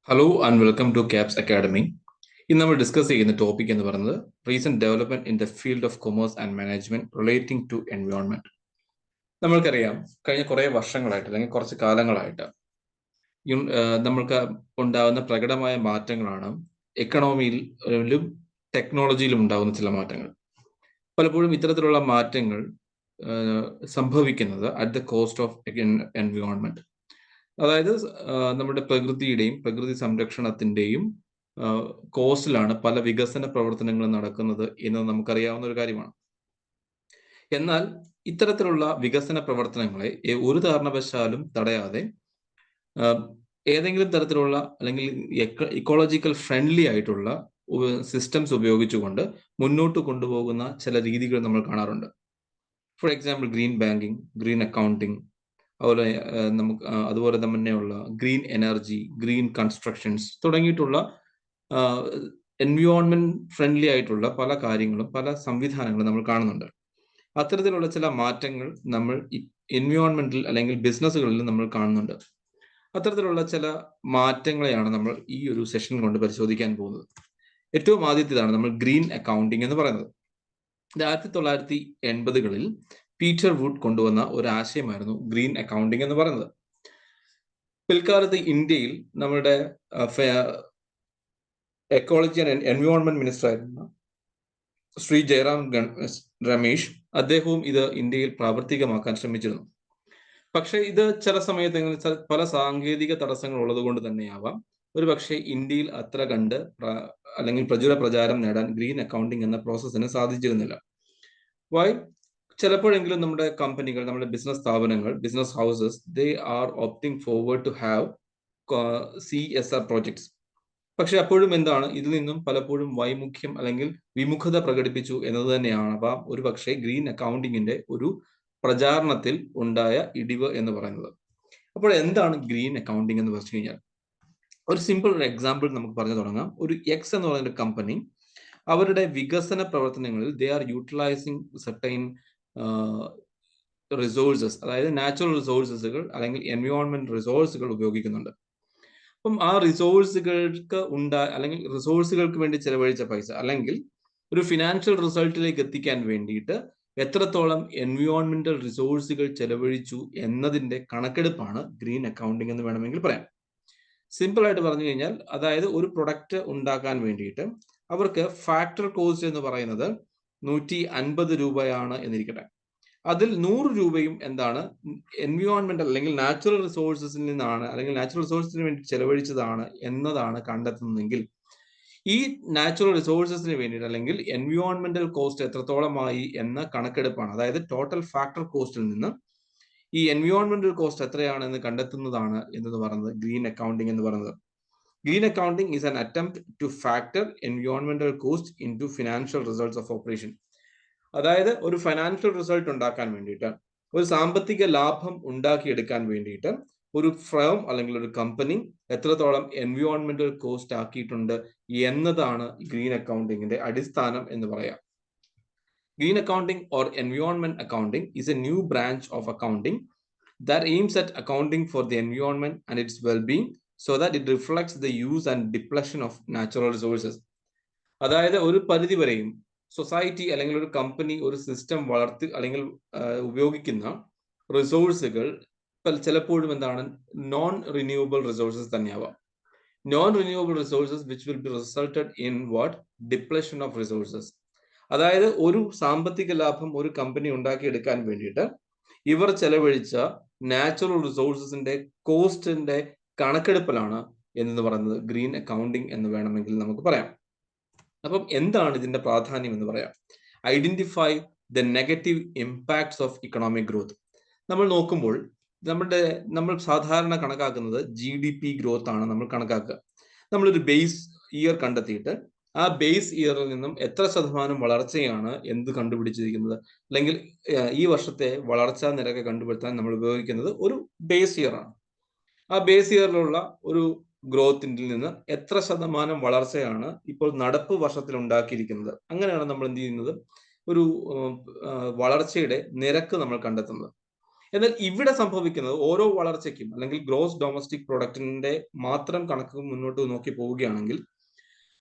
Hello and welcome to CAPS Academy. ഇന്ന് നമ്മൾ discuss ചെയ്യുന്ന ടോപ്പിക് എന്ന് പറയുന്നത് recent development in the field of commerce and management relating to environment. നമ്മൾക്കറിയാം, കഴിഞ്ഞ കുറേ വർഷങ്ങളായിട്ട് അല്ലെങ്കിൽ കുറച്ച് കാലങ്ങളായിട്ട് നമ്മൾക്ക് ഉണ്ടാകുന്ന പ്രകടമായ മാറ്റങ്ങളാണ് എക്കണോമിയിലും ടെക്നോളജിയിലും ഉണ്ടാകുന്ന ചില മാറ്റങ്ങൾ. പലപ്പോഴും ഇത്തരത്തിലുള്ള മാറ്റങ്ങൾ സംഭവിക്കുന്നത് at the cost of environment. അതായത് നമ്മുടെ പ്രകൃതിയുടെയും പ്രകൃതി സംരക്ഷണത്തിന്റെയും കോസ്റ്റിലാണ് പല വികസന പ്രവർത്തനങ്ങളും നടക്കുന്നത് എന്ന് നമുക്കറിയാവുന്ന ഒരു കാര്യമാണ്. എന്നാൽ ഇത്തരത്തിലുള്ള വികസന പ്രവർത്തനങ്ങളെ ഒരു കാരണവശാലും തടയാതെ ഏതെങ്കിലും തരത്തിലുള്ള അല്ലെങ്കിൽ ഇക്കോളജിക്കൽ ഫ്രണ്ട്ലി ആയിട്ടുള്ള സിസ്റ്റംസ് ഉപയോഗിച്ചുകൊണ്ട് മുന്നോട്ട് കൊണ്ടുപോകുന്ന ചില രീതികൾ നമ്മൾ കാണാറുണ്ട്. For example green banking, green accounting, അതുപോലെ തന്നെയുള്ള ഗ്രീൻ എനർജി, ഗ്രീൻ കൺസ്ട്രക്ഷൻസ് തുടങ്ങിയിട്ടുള്ള എൻവയോൺമെന്റ് ഫ്രണ്ട്ലി ആയിട്ടുള്ള പല കാര്യങ്ങളും പല സംവിധാനങ്ങളും നമ്മൾ കാണുന്നുണ്ട്. അത്തരത്തിലുള്ള ചില മാറ്റങ്ങൾ നമ്മൾ എൻവയോൺമെന്റിൽ അല്ലെങ്കിൽ ബിസിനസ്സുകളിൽ നമ്മൾ കാണുന്നുണ്ട്. അത്തരത്തിലുള്ള ചില മാറ്റങ്ങളെയാണ് നമ്മൾ ഈ ഒരു സെഷൻ കൊണ്ട് പരിശോധിക്കാൻ പോകുന്നത്. ഏറ്റവും ആദ്യത്തേതാണ് നമ്മൾ ഗ്രീൻ അക്കൗണ്ടിങ് എന്ന് പറയുന്നത്. 1980-കളിൽ പീറ്റർ വുഡ് കൊണ്ടുവന്ന ഒരു ആശയമായിരുന്നു ഗ്രീൻ അക്കൗണ്ടിങ് എന്ന് പറയുന്നത്. പിൽക്കാലത്ത് ഇന്ത്യയിൽ നമ്മുടെ എക്കോളജി ആൻഡ് എൻവയോൺമെന്റ് മിനിസ്റ്റർ ആയിരുന്ന ശ്രീ ജയറാം രമേശ് അദ്ദേഹവും ഇത് ഇന്ത്യയിൽ പ്രാവർത്തികമാക്കാൻ ശ്രമിച്ചിരുന്നു. പക്ഷേ ഇത് ചില സമയത്ത് പല സാങ്കേതിക തടസ്സങ്ങൾ ഉള്ളത് കൊണ്ട് തന്നെയാവാം ഒരു പക്ഷേ ഇന്ത്യയിൽ അത്ര കണ്ട് അല്ലെങ്കിൽ പ്രചുര പ്രചാരം നേടാൻ ഗ്രീൻ അക്കൗണ്ടിങ് എന്ന പ്രോസസ്സിന് സാധിച്ചിരുന്നില്ല. വൈ? ചിലപ്പോഴെങ്കിലും നമ്മുടെ കമ്പനികൾ, നമ്മുടെ ബിസിനസ് സ്ഥാപനങ്ങൾ, business houses, they are opting forward to have CSR projects. പക്ഷെ അപ്പോഴും എന്താണ്, ഇതിൽ നിന്നും പലപ്പോഴും വൈമുഖ്യം അല്ലെങ്കിൽ വിമുഖത പ്രകടിപ്പിച്ചു എന്നത് തന്നെയാണ് ഒരു പക്ഷേ ഗ്രീൻ അക്കൗണ്ടിങ്ങിന്റെ ഒരു പ്രചാരണത്തിൽ ഉണ്ടായ ഇടിവ് എന്ന് പറയുന്നത്. അപ്പോൾ എന്താണ് ഗ്രീൻ അക്കൗണ്ടിങ് എന്ന് പറഞ്ഞു കഴിഞ്ഞാൽ, ഒരു സിമ്പിൾ എക്സാമ്പിൾ നമുക്ക് പറഞ്ഞു തുടങ്ങാം. ഒരു എക്സ് എന്ന് പറയുന്ന കമ്പനി അവരുടെ വികസന പ്രവർത്തനങ്ങളിൽ they are utilising certain resources, അതായത് നാച്ചുറൽ റിസോഴ്സസുകൾ അല്ലെങ്കിൽ എൻവയോൺമെന്റ് റിസോഴ്സുകൾ ഉപയോഗിക്കുന്നുണ്ട്. അപ്പം ആ റിസോഴ്സുകൾക്ക് അല്ലെങ്കിൽ റിസോഴ്സുകൾക്ക് വേണ്ടി ചെലവഴിച്ച പൈസ അല്ലെങ്കിൽ ഒരു ഫിനാൻഷ്യൽ റിസൾട്ടിലേക്ക് എത്തിക്കാൻ വേണ്ടിയിട്ട് എത്രത്തോളം എൻവയോൺമെന്റൽ റിസോഴ്സുകൾ ചെലവഴിച്ചു എന്നതിന്റെ കണക്കെടുപ്പാണ് ഗ്രീൻ അക്കൗണ്ടിങ് എന്ന് വേണമെങ്കിൽ പറയാം. സിമ്പിൾ ആയിട്ട് പറഞ്ഞു കഴിഞ്ഞാൽ, അതായത് ഒരു പ്രൊഡക്റ്റ് ഉണ്ടാക്കാൻ വേണ്ടിയിട്ട് അവർക്ക് ഫാക്ടർ കോസ്റ്റ് എന്ന് പറയുന്നത് 150 രൂപയാണ് എന്നിരിക്കട്ടെ. അതിൽ 100 രൂപയും എന്താണ്, എൻവയോൺമെന്റൽ അല്ലെങ്കിൽ നാച്ചുറൽ റിസോഴ്സസിൽ നിന്നാണ് അല്ലെങ്കിൽ നാച്ചുറൽ റിസോഴ്സിന് വേണ്ടി ചെലവഴിച്ചതാണ് എന്നതാണ് കണ്ടെത്തുന്നതെങ്കിൽ ഈ നാച്ചുറൽ റിസോഴ്സസിന് വേണ്ടിയിട്ട് അല്ലെങ്കിൽ എൻവയോൺമെന്റൽ കോസ്റ്റ് എത്രത്തോളമായി എന്ന കണക്കെടുപ്പാണ്, അതായത് ടോട്ടൽ ഫാക്ടർ കോസ്റ്റിൽ നിന്ന് ഈ എൻവയോൺമെന്റൽ കോസ്റ്റ് എത്രയാണെന്ന് കണ്ടെത്തുന്നതാണ് എന്ന് പറയുന്നത് ഗ്രീൻ അക്കൗണ്ടിങ് എന്ന് പറയുന്നത്. Green accounting is an attempt to factor എൻവയോൺമെന്റൽ cost into financial results of operation. അതായത് ഒരു ഫൈനാൻഷ്യൽ റിസൾട്ട് ഉണ്ടാക്കാൻ വേണ്ടിയിട്ട്, ഒരു സാമ്പത്തിക ലാഭം ഉണ്ടാക്കിയെടുക്കാൻ വേണ്ടിയിട്ട് ഒരു ഫേം അല്ലെങ്കിൽ ഒരു കമ്പനി എത്രത്തോളം എൻവയോൺമെന്റൽ കോസ്റ്റ് ആക്കിയിട്ടുണ്ട് എന്നതാണ് ഗ്രീൻ അക്കൗണ്ടിങ്ങിന്റെ അടിസ്ഥാനം എന്ന് പറയാം. Green accounting or environment accounting is a new branch of accounting that aims at accounting for the environment and its well-being so that it reflects the use and depletion of natural resources. അതായത് ഒരു പരിധി വരെയും society അല്ലെങ്കിൽ ഒരു company ഒരു system വളർത്തി അല്ലെങ്കിൽ ഉപയോഗിക്കുന്ന റിസോഴ്സുകൾ ചിലപ്പോഴും എന്താണ്, നോൺ റിന്യൂവബിൾ റിസോഴ്സസ് തന്നെയാവാം. Non renewable resources which will be resulted in what? Depletion of resources. അതായത് ഒരു സാമ്പത്തിക ലാഭം ഒരു കമ്പനി ഉണ്ടാക്കിയെടുക്കാൻ വേണ്ടിയിട്ട് ഇവർ ചെലവഴിച്ച നാച്ചുറൽ റിസോഴ്സസിന്റെ കോസ്റ്റിന്റെ കണക്കെടുപ്പിലാണ് എന്ന് പറയുന്നത് ഗ്രീൻ അക്കൗണ്ടിങ് എന്ന് വേണമെങ്കിൽ നമുക്ക് പറയാം. അപ്പം എന്താണ് ഇതിന്റെ പ്രാധാന്യം എന്ന് പറയാം. Identify the negative impacts of economic growth. നമ്മൾ നോക്കുമ്പോൾ നമ്മൾ സാധാരണ കണക്കാക്കുന്നത് GDP ഗ്രോത്ത് ആണ് നമ്മൾ കണക്കാക്കുക. നമ്മളൊരു ബേസ് ഇയർ കണ്ടെത്തിയിട്ട് ആ ബേസ് ഇയറിൽ നിന്നും എത്ര ശതമാനം വളർച്ചയാണ് എന്ത് കണ്ടുപിടിച്ചിരിക്കുന്നത്, അല്ലെങ്കിൽ ഈ വർഷത്തെ വളർച്ചാ നിരക്ക് കണ്ടുപിടുത്താൻ നമ്മൾ ഉപയോഗിക്കുന്നത് ഒരു ബേസ് ഇയർ ആണ്. ആ ബേസ് ഇയറിലുള്ള ഒരു ഗ്രോത്തിന്റെ നിന്ന് എത്ര ശതമാനം വളർച്ചയാണ് ഇപ്പോൾ നടപ്പ് വർഷത്തിൽ ഉണ്ടാക്കിയിരിക്കുന്നത്. അങ്ങനെയാണ് നമ്മൾ എന്ത് ചെയ്യുന്നത്, ഒരു വളർച്ചയുടെ നിരക്ക് നമ്മൾ കണ്ടെത്തുന്നത്. എന്നാൽ ഇവിടെ സംഭവിക്കുന്നത് ഓരോ വളർച്ചയ്ക്കും അല്ലെങ്കിൽ ഗ്രോസ് ഡൊമസ്റ്റിക് പ്രൊഡക്റ്റിന്റെ മാത്രം കണക്ക് മുന്നോട്ട് നോക്കി പോവുകയാണെങ്കിൽ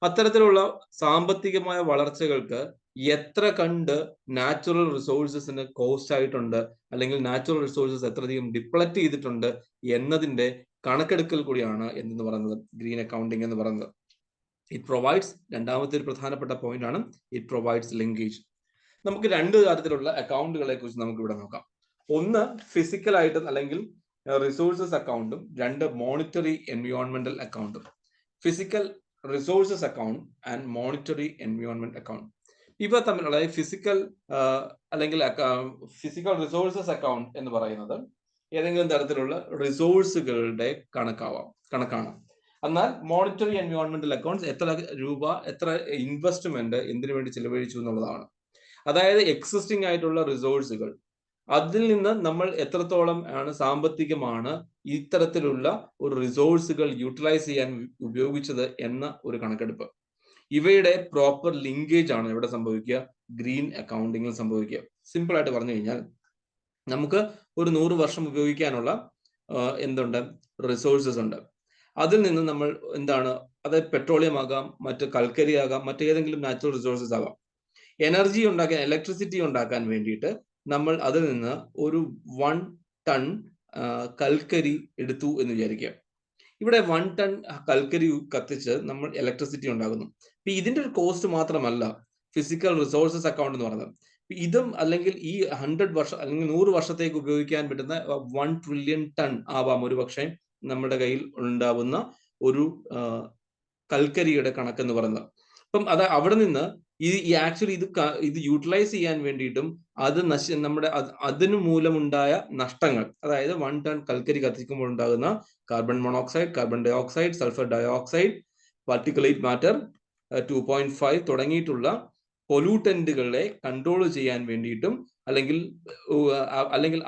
അത്തരത്തിലുള്ള സാമ്പത്തികമായ വളർച്ചകൾക്ക് എത്ര കണ്ട് നാച്ചുറൽ റിസോഴ്സസിന് കോസ്റ്റ് ആയിട്ടുണ്ട്, അല്ലെങ്കിൽ നാച്ചുറൽ റിസോഴ്സസ് എത്രയധികം ഡിപ്ലറ്റ് ചെയ്തിട്ടുണ്ട് എന്നതിന്റെ കണക്കെടുക്കൽ കൂടിയാണ് എന്ന് പറയുന്നത് ഗ്രീൻ അക്കൗണ്ടിങ് എന്ന് പറയുന്നത്. ഇറ്റ് പ്രൊവൈഡ്സ്, രണ്ടാമത്തെ ഒരു പ്രധാനപ്പെട്ട പോയിന്റ് ആണ്, ഇറ്റ് പ്രൊവൈഡ്സ് ലിങ്കേജ്. നമുക്ക് രണ്ട് തരത്തിലുള്ള അക്കൗണ്ടുകളെ കുറിച്ച് നമുക്ക് ഇവിടെ നോക്കാം. ഒന്ന് ഫിസിക്കൽ ആയിട്ട് അല്ലെങ്കിൽ റിസോഴ്സസ് അക്കൗണ്ടും, രണ്ട് മോണിറ്ററി എൻവയോൺമെന്റൽ അക്കൗണ്ടും. Physical resources account and monetary environment account ഇവ തമ്മിലുള്ള ഫിസിക്കൽ അല്ലെങ്കിൽ ഫിസിക്കൽ റിസോഴ്സസ് അക്കൗണ്ട് എന്ന് പറയുന്നത് ഏതെങ്കിലും തരത്തിലുള്ള റിസോഴ്സുകളുടെ കണക്കാണ്. എന്നാൽ മോണിറ്ററി എൻവയോൺമെന്റൽ അക്കൗണ്ട്സ് എത്ര രൂപ, എത്ര ഇൻവെസ്റ്റ്മെന്റ് എന്തിനു വേണ്ടി ചെലവഴിച്ചു എന്നുള്ളതാണ്. അതായത് എക്സിസ്റ്റിംഗ് ആയിട്ടുള്ള റിസോഴ്സുകൾ, അതിൽ നിന്ന് നമ്മൾ എത്രത്തോളം ആണ് സാമ്പത്തികമാണ് ഇത്തരത്തിലുള്ള ഒരു റിസോഴ്സുകൾ യൂട്ടിലൈസ് ചെയ്യാൻ ഉപയോഗിച്ചത് എന്ന ഒരു കണക്കെടുപ്പ്. ഇവയുടെ പ്രോപ്പർ ലിങ്കേജ് ആണ് ഇവിടെ സംഭവിക്കുക, ഗ്രീൻ അക്കൗണ്ടിങ്ങിൽ സംഭവിക്കുക. സിമ്പിൾ ആയിട്ട് പറഞ്ഞു കഴിഞ്ഞാൽ നമുക്ക് ഒരു 100 വർഷം ഉപയോഗിക്കാനുള്ള എന്തുണ്ട്, റിസോഴ്സസ് ഉണ്ട്. അതിൽ നിന്ന് നമ്മൾ എന്താണ്, അതായത് പെട്രോളിയം ആകാം, മറ്റ് കൽക്കരി ആകാം, മറ്റേതെങ്കിലും നാച്ചുറൽ റിസോഴ്സസ് ആകാം. എനർജി ഉണ്ടാക്കാൻ, ഇലക്ട്രിസിറ്റി ഉണ്ടാക്കാൻ വേണ്ടിയിട്ട് നമ്മൾ അതിൽ നിന്ന് ഒരു 1 ടൺ കൽക്കരി എടുത്തു എന്ന് വിചാരിക്കുക. ഇവിടെ 1 ടൺ കൽക്കരി കത്തിച്ച് നമ്മൾ ഇലക്ട്രിസിറ്റി ഉണ്ടാകുന്നു. ഇതിന്റെ ഒരു കോസ്റ്റ് മാത്രമല്ല ഫിസിക്കൽ റിസോഴ്സസ് അക്കൗണ്ട് എന്ന് പറയുന്നത്. ഇതും അല്ലെങ്കിൽ ഈ 100 വർഷം അല്ലെങ്കിൽ 100 വർഷത്തേക്ക് ഉപയോഗിക്കാൻ പറ്റുന്ന 1 ട്രില്യൺ ടൺ ആവാം ഒരു പക്ഷേ നമ്മുടെ കയ്യിൽ ഉണ്ടാവുന്ന ഒരു കൽക്കരിയുടെ കണക്കെന്ന് പറയുന്നത്. അപ്പം അത് അവിടെ നിന്ന് ഈ ആക്ച്വലി ഇത് യൂട്ടിലൈസ് ചെയ്യാൻ വേണ്ടിയിട്ടും അത് നമ്മുടെ അതിനു മൂലമുണ്ടായ നഷ്ടങ്ങൾ, അതായത് 1 ടൺ കൽക്കരി കത്തിക്കുമ്പോൾ ഉണ്ടാകുന്ന carbon monoxide, carbon dioxide, sulphur dioxide, particulate matter 2.5 തുടങ്ങിയിട്ടുള്ള പൊല്യൂട്ടന്റുകളെ കൺട്രോൾ ചെയ്യാൻ വേണ്ടിയിട്ടും അല്ലെങ്കിൽ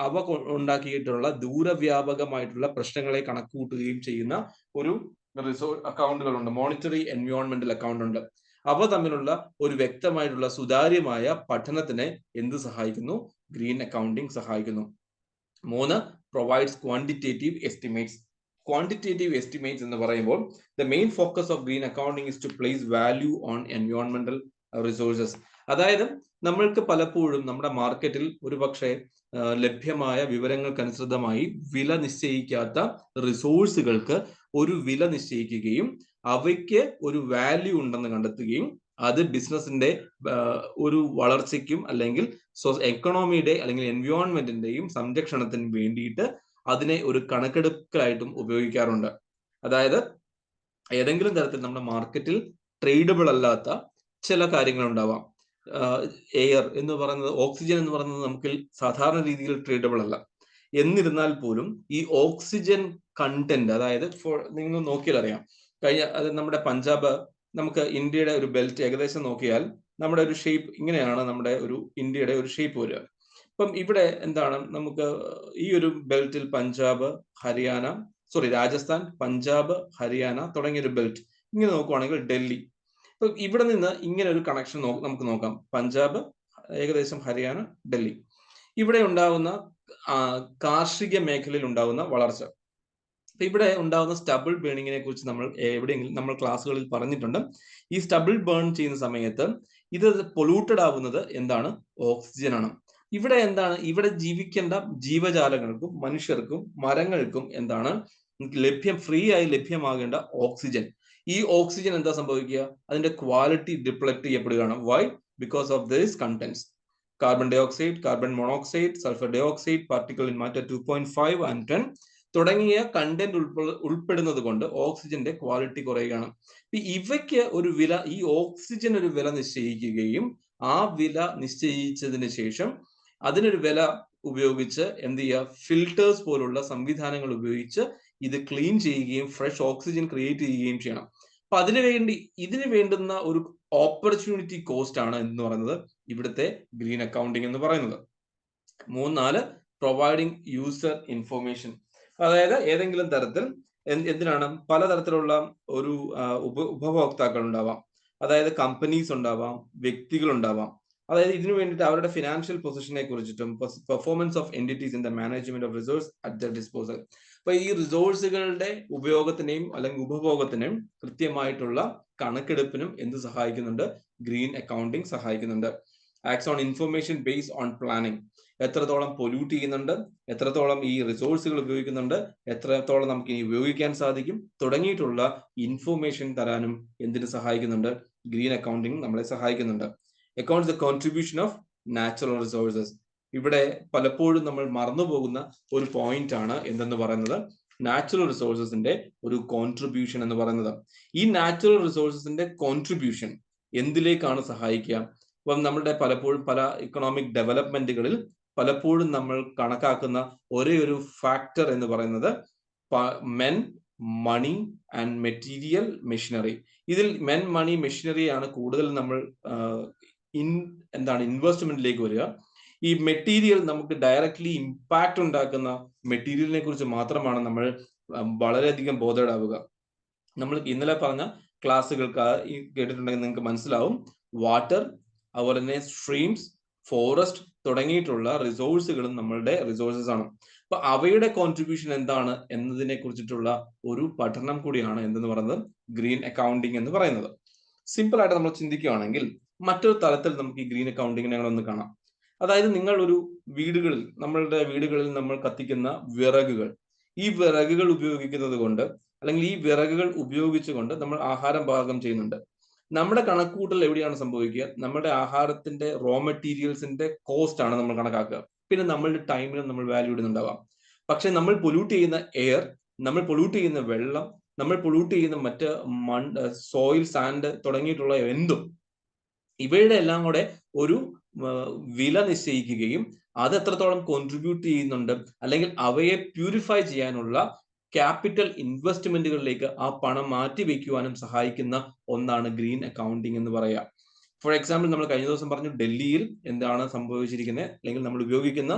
അവ ഉണ്ടാക്കിയിട്ടുള്ള ദൂരവ്യാപകമായിട്ടുള്ള പ്രശ്നങ്ങളെ കണക്കുകൂട്ടുകയും ചെയ്യുന്ന ഒരു റിസോഴ്സ് അക്കൗണ്ടുകളുണ്ട്, മോണിറ്ററി എൻവയോൺമെന്റൽ അക്കൗണ്ട് ഉണ്ട്. അവ തമ്മിലുള്ള ഒരു വ്യക്തമായിട്ടുള്ള സുതാര്യമായ പഠനത്തിനെ എന്ത് സഹായിക്കുന്നു, ഗ്രീൻ അക്കൗണ്ടിങ് സഹായിക്കുന്നു. 3, provides quantitative estimates. Quantitative estimates എന്ന് പറയുമ്പോൾ the main focus of green accounting is to place value on എൻവയോൺമെന്റൽ റിസോഴ്സസ്. അതായത് നമ്മൾക്ക് പലപ്പോഴും നമ്മുടെ മാർക്കറ്റിൽ ഒരുപക്ഷെ ലഭ്യമായ വിവരങ്ങൾക്കനുസൃതമായി വില നിശ്ചയിക്കാത്ത റിസോഴ്സുകൾക്ക് ഒരു വില നിശ്ചയിക്കുകയും അവയ്ക്ക് ഒരു വാല്യൂ ഉണ്ടെന്ന് കണ്ടെത്തുകയും അത് ബിസിനസിന്റെ ഒരു വളർച്ചയ്ക്കും അല്ലെങ്കിൽ എക്കണോമിയുടെ അല്ലെങ്കിൽ എൻവയോൺമെന്റിന്റെയും സംരക്ഷണത്തിന് വേണ്ടിയിട്ട് അതിനെ ഒരു കണക്കെടുക്കലായിട്ടും ഉപയോഗിക്കാറുണ്ട്. അതായത് ഏതെങ്കിലും തരത്തിൽ നമ്മുടെ മാർക്കറ്റിൽ ട്രേഡബിൾ അല്ലാത്ത ചില കാര്യങ്ങൾ ഉണ്ടാവാം. എയർ എന്ന് പറയുന്നത്, ഓക്സിജൻ എന്ന് പറയുന്നത് നമുക്ക് സാധാരണ രീതിയിൽ ട്രേഡബിൾ അല്ല. എന്നിരുന്നാൽ പോലും ഈ ഓക്സിജൻ കണ്ടന്റ്, അതായത് നിങ്ങൾ നോക്കിയാൽ അറിയാം, അത് നമ്മുടെ പഞ്ചാബ്, നമുക്ക് ഇന്ത്യയുടെ ഒരു ബെൽറ്റ് ഏകദേശം നോക്കിയാൽ നമ്മുടെ ഒരു ഷേപ്പ് ഇങ്ങനെയാണ്, നമ്മുടെ ഒരു ഇന്ത്യയുടെ ഒരു ഷേപ്പ് വരിക. അപ്പം ഇവിടെ എന്താണ്, നമുക്ക് ഈ ഒരു ബെൽറ്റിൽ പഞ്ചാബ്, രാജസ്ഥാൻ, പഞ്ചാബ്, ഹരിയാന തുടങ്ങിയ ഒരു ബെൽറ്റ് ഇങ്ങനെ നോക്കുവാണെങ്കിൽ ഡൽഹി. അപ്പൊ ഇവിടെ നിന്ന് ഇങ്ങനെ ഒരു കണക്ഷൻ നമുക്ക് നോക്കാം, പഞ്ചാബ്, ഏകദേശം ഹരിയാന, ഡൽഹി. ഇവിടെ ഉണ്ടാവുന്ന കാർഷിക മേഖലയിൽ ഉണ്ടാവുന്ന വളർച്ച. ഇവിടെ ഉണ്ടാകുന്ന സ്റ്റബിൾ ബേണിങ്ങിനെ കുറിച്ച് നമ്മൾ ക്ലാസ്സുകളിൽ പറഞ്ഞിട്ടുണ്ട്. ഈ സ്റ്റബിൾ ബേൺ ചെയ്യുന്ന സമയത്ത് ഇത് പൊല്യൂട്ടഡ് ആവുന്നത് എന്താണ്, ഓക്സിജൻ ആണ്. ഇവിടെ എന്താണ്, ഇവിടെ ജീവിക്കേണ്ട ജീവജാലങ്ങൾക്കും മനുഷ്യർക്കും മരങ്ങൾക്കും എന്താണ് ഫ്രീ ആയി ലഭ്യമാകേണ്ട ഓക്സിജൻ. ഈ ഓക്സിജൻ എന്താ സംഭവിക്കുക, അതിന്റെ ക്വാളിറ്റി ഡിപ്ലക്ട് ചെയ്യപ്പെടുകയാണ്. Why? Because of this contents, carbon dioxide, carbon monoxide, sulphur dioxide, particulate matter 2.5 and 10 തുടങ്ങിയ കണ്ടന്റ് ഉൾപ്പെടുന്നത് കൊണ്ട് ഓക്സിജന്റെ ക്വാളിറ്റി കുറയുകയാണ്. ഇവയ്ക്ക് ഒരു വില, ഈ ഓക്സിജൻ ഒരു വില നിശ്ചയിക്കുകയും ആ വില നിശ്ചയിച്ചതിന് ശേഷം അതിനൊരു വില ഉപയോഗിച്ച് എന്ത് ചെയ്യുക, ഫിൽട്ടേഴ്സ് പോലുള്ള സംവിധാനങ്ങൾ ഉപയോഗിച്ച് ഇത് ക്ലീൻ ചെയ്യുകയും ഫ്രഷ് ഓക്സിജൻ ക്രിയേറ്റ് ചെയ്യുകയും ചെയ്യണം. അപ്പൊ ഇതിനു വേണ്ടുന്ന ഒരു ഓപ്പർച്യൂണിറ്റി കോസ്റ്റ് ആണ് എന്ന് പറയുന്നത് ഇവിടുത്തെ ഗ്രീൻ അക്കൗണ്ടിങ് എന്ന് പറയുന്നത്. 3-4 പ്രൊവൈഡിങ് യൂസർ ഇൻഫോർമേഷൻ. അതായത് ഏതെങ്കിലും തരത്തിൽ എന്തിനാണ്, പലതരത്തിലുള്ള ഒരു ഉപഭോക്താക്കൾ ഉണ്ടാവാം, അതായത് കമ്പനീസ് ഉണ്ടാവാം, വ്യക്തികൾ ഉണ്ടാവാം. അതായത് ഇതിനു വേണ്ടിയിട്ട് അവരുടെ ഫിനാൻഷ്യൽ പൊസിഷനെ കുറിച്ചിട്ടും performance of entities in the management of resource at the disposal. അപ്പൊ ഈ റിസോഴ്സുകളുടെ ഉപയോഗത്തിനെയും അല്ലെങ്കിൽ ഉപഭോഗത്തിനെയും കൃത്യമായിട്ടുള്ള കണക്കെടുപ്പിനും എന്ത് സഹായിക്കുന്നുണ്ട്? ഗ്രീൻ അക്കൗണ്ടിങ് സഹായിക്കുന്നുണ്ട്. Acts on information based on planning. എത്രത്തോളം പൊല്യൂട്ട് ചെയ്യുന്നുണ്ട്, എത്രത്തോളം ഈ റിസോഴ്സുകൾ ഉപയോഗിക്കുന്നുണ്ട്, എത്രത്തോളം നമുക്ക് ഇനി ഉപയോഗിക്കാൻ സാധിക്കും തുടങ്ങിയിട്ടുള്ള ഇൻഫർമേഷൻ തരാനും എന്തിന് സഹായിക്കുന്നുണ്ട്? ഗ്രീൻ അക്കൗണ്ടിങ് നമ്മളെ സഹായിക്കുന്നുണ്ട്. Accounts the contribution of natural resources. ഇവിടെ പലപ്പോഴും നമ്മൾ മറന്നുപോകുന്ന ഒരു പോയിന്റ് ആണ് എന്തെന്ന് പറയുന്നത്, നാച്ചുറൽ റിസോഴ്സസിന്റെ ഒരു കോൺട്രിബ്യൂഷൻ എന്ന് പറയുന്നത്. ഈ നാച്ചുറൽ റിസോഴ്സസിന്റെ കോൺട്രിബ്യൂഷൻ എന്തിലേക്കാണ് സഹായിക്കുക? അപ്പം നമ്മളുടെ പലപ്പോഴും പല ഇക്കണോമിക് ഡെവലപ്മെന്റുകളിൽ പലപ്പോഴും നമ്മൾ കണക്കാക്കുന്ന ഒരേ ഒരു ഫാക്ടർ എന്ന് പറയുന്നത് men, money and material, machinery. ഇതിൽ മെൻ, മണി, മെഷീനറി ആണ് കൂടുതൽ നമ്മൾ ഇൻവെസ്റ്റ്മെന്റിലേക്ക് വരിക. ഈ മെറ്റീരിയൽ നമുക്ക് ഡയറക്ട്ലി ഇമ്പാക്ട് ഉണ്ടാക്കുന്ന മെറ്റീരിയലിനെ കുറിച്ച് മാത്രമാണ് നമ്മൾ വളരെയധികം ബോധേഡ് ആവുക. നമ്മൾ ഇന്നലെ പറഞ്ഞ ക്ലാസ്സുകൾക്ക് കേട്ടിട്ടുണ്ടെങ്കിൽ നിങ്ങൾക്ക് മനസ്സിലാവും, വാട്ടർ, അതുപോലെ തന്നെ സ്ട്രീംസ്, ഫോറസ്റ്റ് തുടങ്ങിയിട്ടുള്ള റിസോഴ്സുകളും നമ്മളുടെ റിസോഴ്സസ് ആണ്. അപ്പൊ അവയുടെ കോൺട്രിബ്യൂഷൻ എന്താണ് എന്നതിനെ കുറിച്ചിട്ടുള്ള ഒരു പഠനം കൂടിയാണ് എന്തെന്ന് പറയുന്നത്, ഗ്രീൻ അക്കൗണ്ടിങ് എന്ന് പറയുന്നത്. സിമ്പിൾ ആയിട്ട് നമ്മൾ ചിന്തിക്കുകയാണെങ്കിൽ മറ്റൊരു തലത്തിൽ നമുക്ക് ഈ ഗ്രീൻ അക്കൗണ്ടിങ്ങിനെ ഒന്ന് കാണാം. അതായത് നിങ്ങൾ ഒരു നമ്മളുടെ വീടുകളിൽ നമ്മൾ കത്തിക്കുന്ന വിറകുകൾ, ഈ വിറകുകൾ ഉപയോഗിക്കുന്നത് കൊണ്ട് അല്ലെങ്കിൽ ഈ വിറകുകൾ ഉപയോഗിച്ചുകൊണ്ട് നമ്മൾ ആഹാരം പാകം ചെയ്യുന്നുണ്ട്. നമ്മുടെ കണക്കുകൂട്ടൽ എവിടെയാണ് സംഭവിക്കുക? നമ്മുടെ ആഹാരത്തിന്റെ റോ മെറ്റീരിയൽസിന്റെ കോസ്റ്റ് ആണ് നമ്മൾ കണക്കാക്കുക. പിന്നെ നമ്മളുടെ ടൈമിന് നമ്മൾ വാല്യൂ ഇടുന്നുണ്ടാവാം. പക്ഷെ നമ്മൾ പൊല്യൂട്ട് ചെയ്യുന്ന എയർ, നമ്മൾ പൊല്യൂട്ട് ചെയ്യുന്ന വെള്ളം, നമ്മൾ പൊല്യൂട്ട് ചെയ്യുന്ന മറ്റ് സോയിൽ, സാൻഡ് തുടങ്ങിയിട്ടുള്ള എന്തും, ഇവയുടെ എല്ലാം കൂടെ ഒരു വില നിശ്ചയിക്കുകയും അത് എത്രത്തോളം കോൺട്രിബ്യൂട്ട് ചെയ്യുന്നുണ്ട് അല്ലെങ്കിൽ അവയെ പ്യൂരിഫൈ ചെയ്യാനുള്ള ക്യാപിറ്റൽ ഇൻവെസ്റ്റ്മെന്റുകളിലേക്ക് ആ പണം മാറ്റി വെക്കുവാനും സഹായിക്കുന്ന ഒന്നാണ് ഗ്രീൻ അക്കൗണ്ടിങ് എന്ന് പറയുക. ഫോർ എക്സാമ്പിൾ, നമ്മൾ കഴിഞ്ഞ ദിവസം പറഞ്ഞു ഡൽഹിയിൽ എന്താണ് സംഭവിച്ചിരിക്കുന്നത്, അല്ലെങ്കിൽ നമ്മൾ ഉപയോഗിക്കുന്ന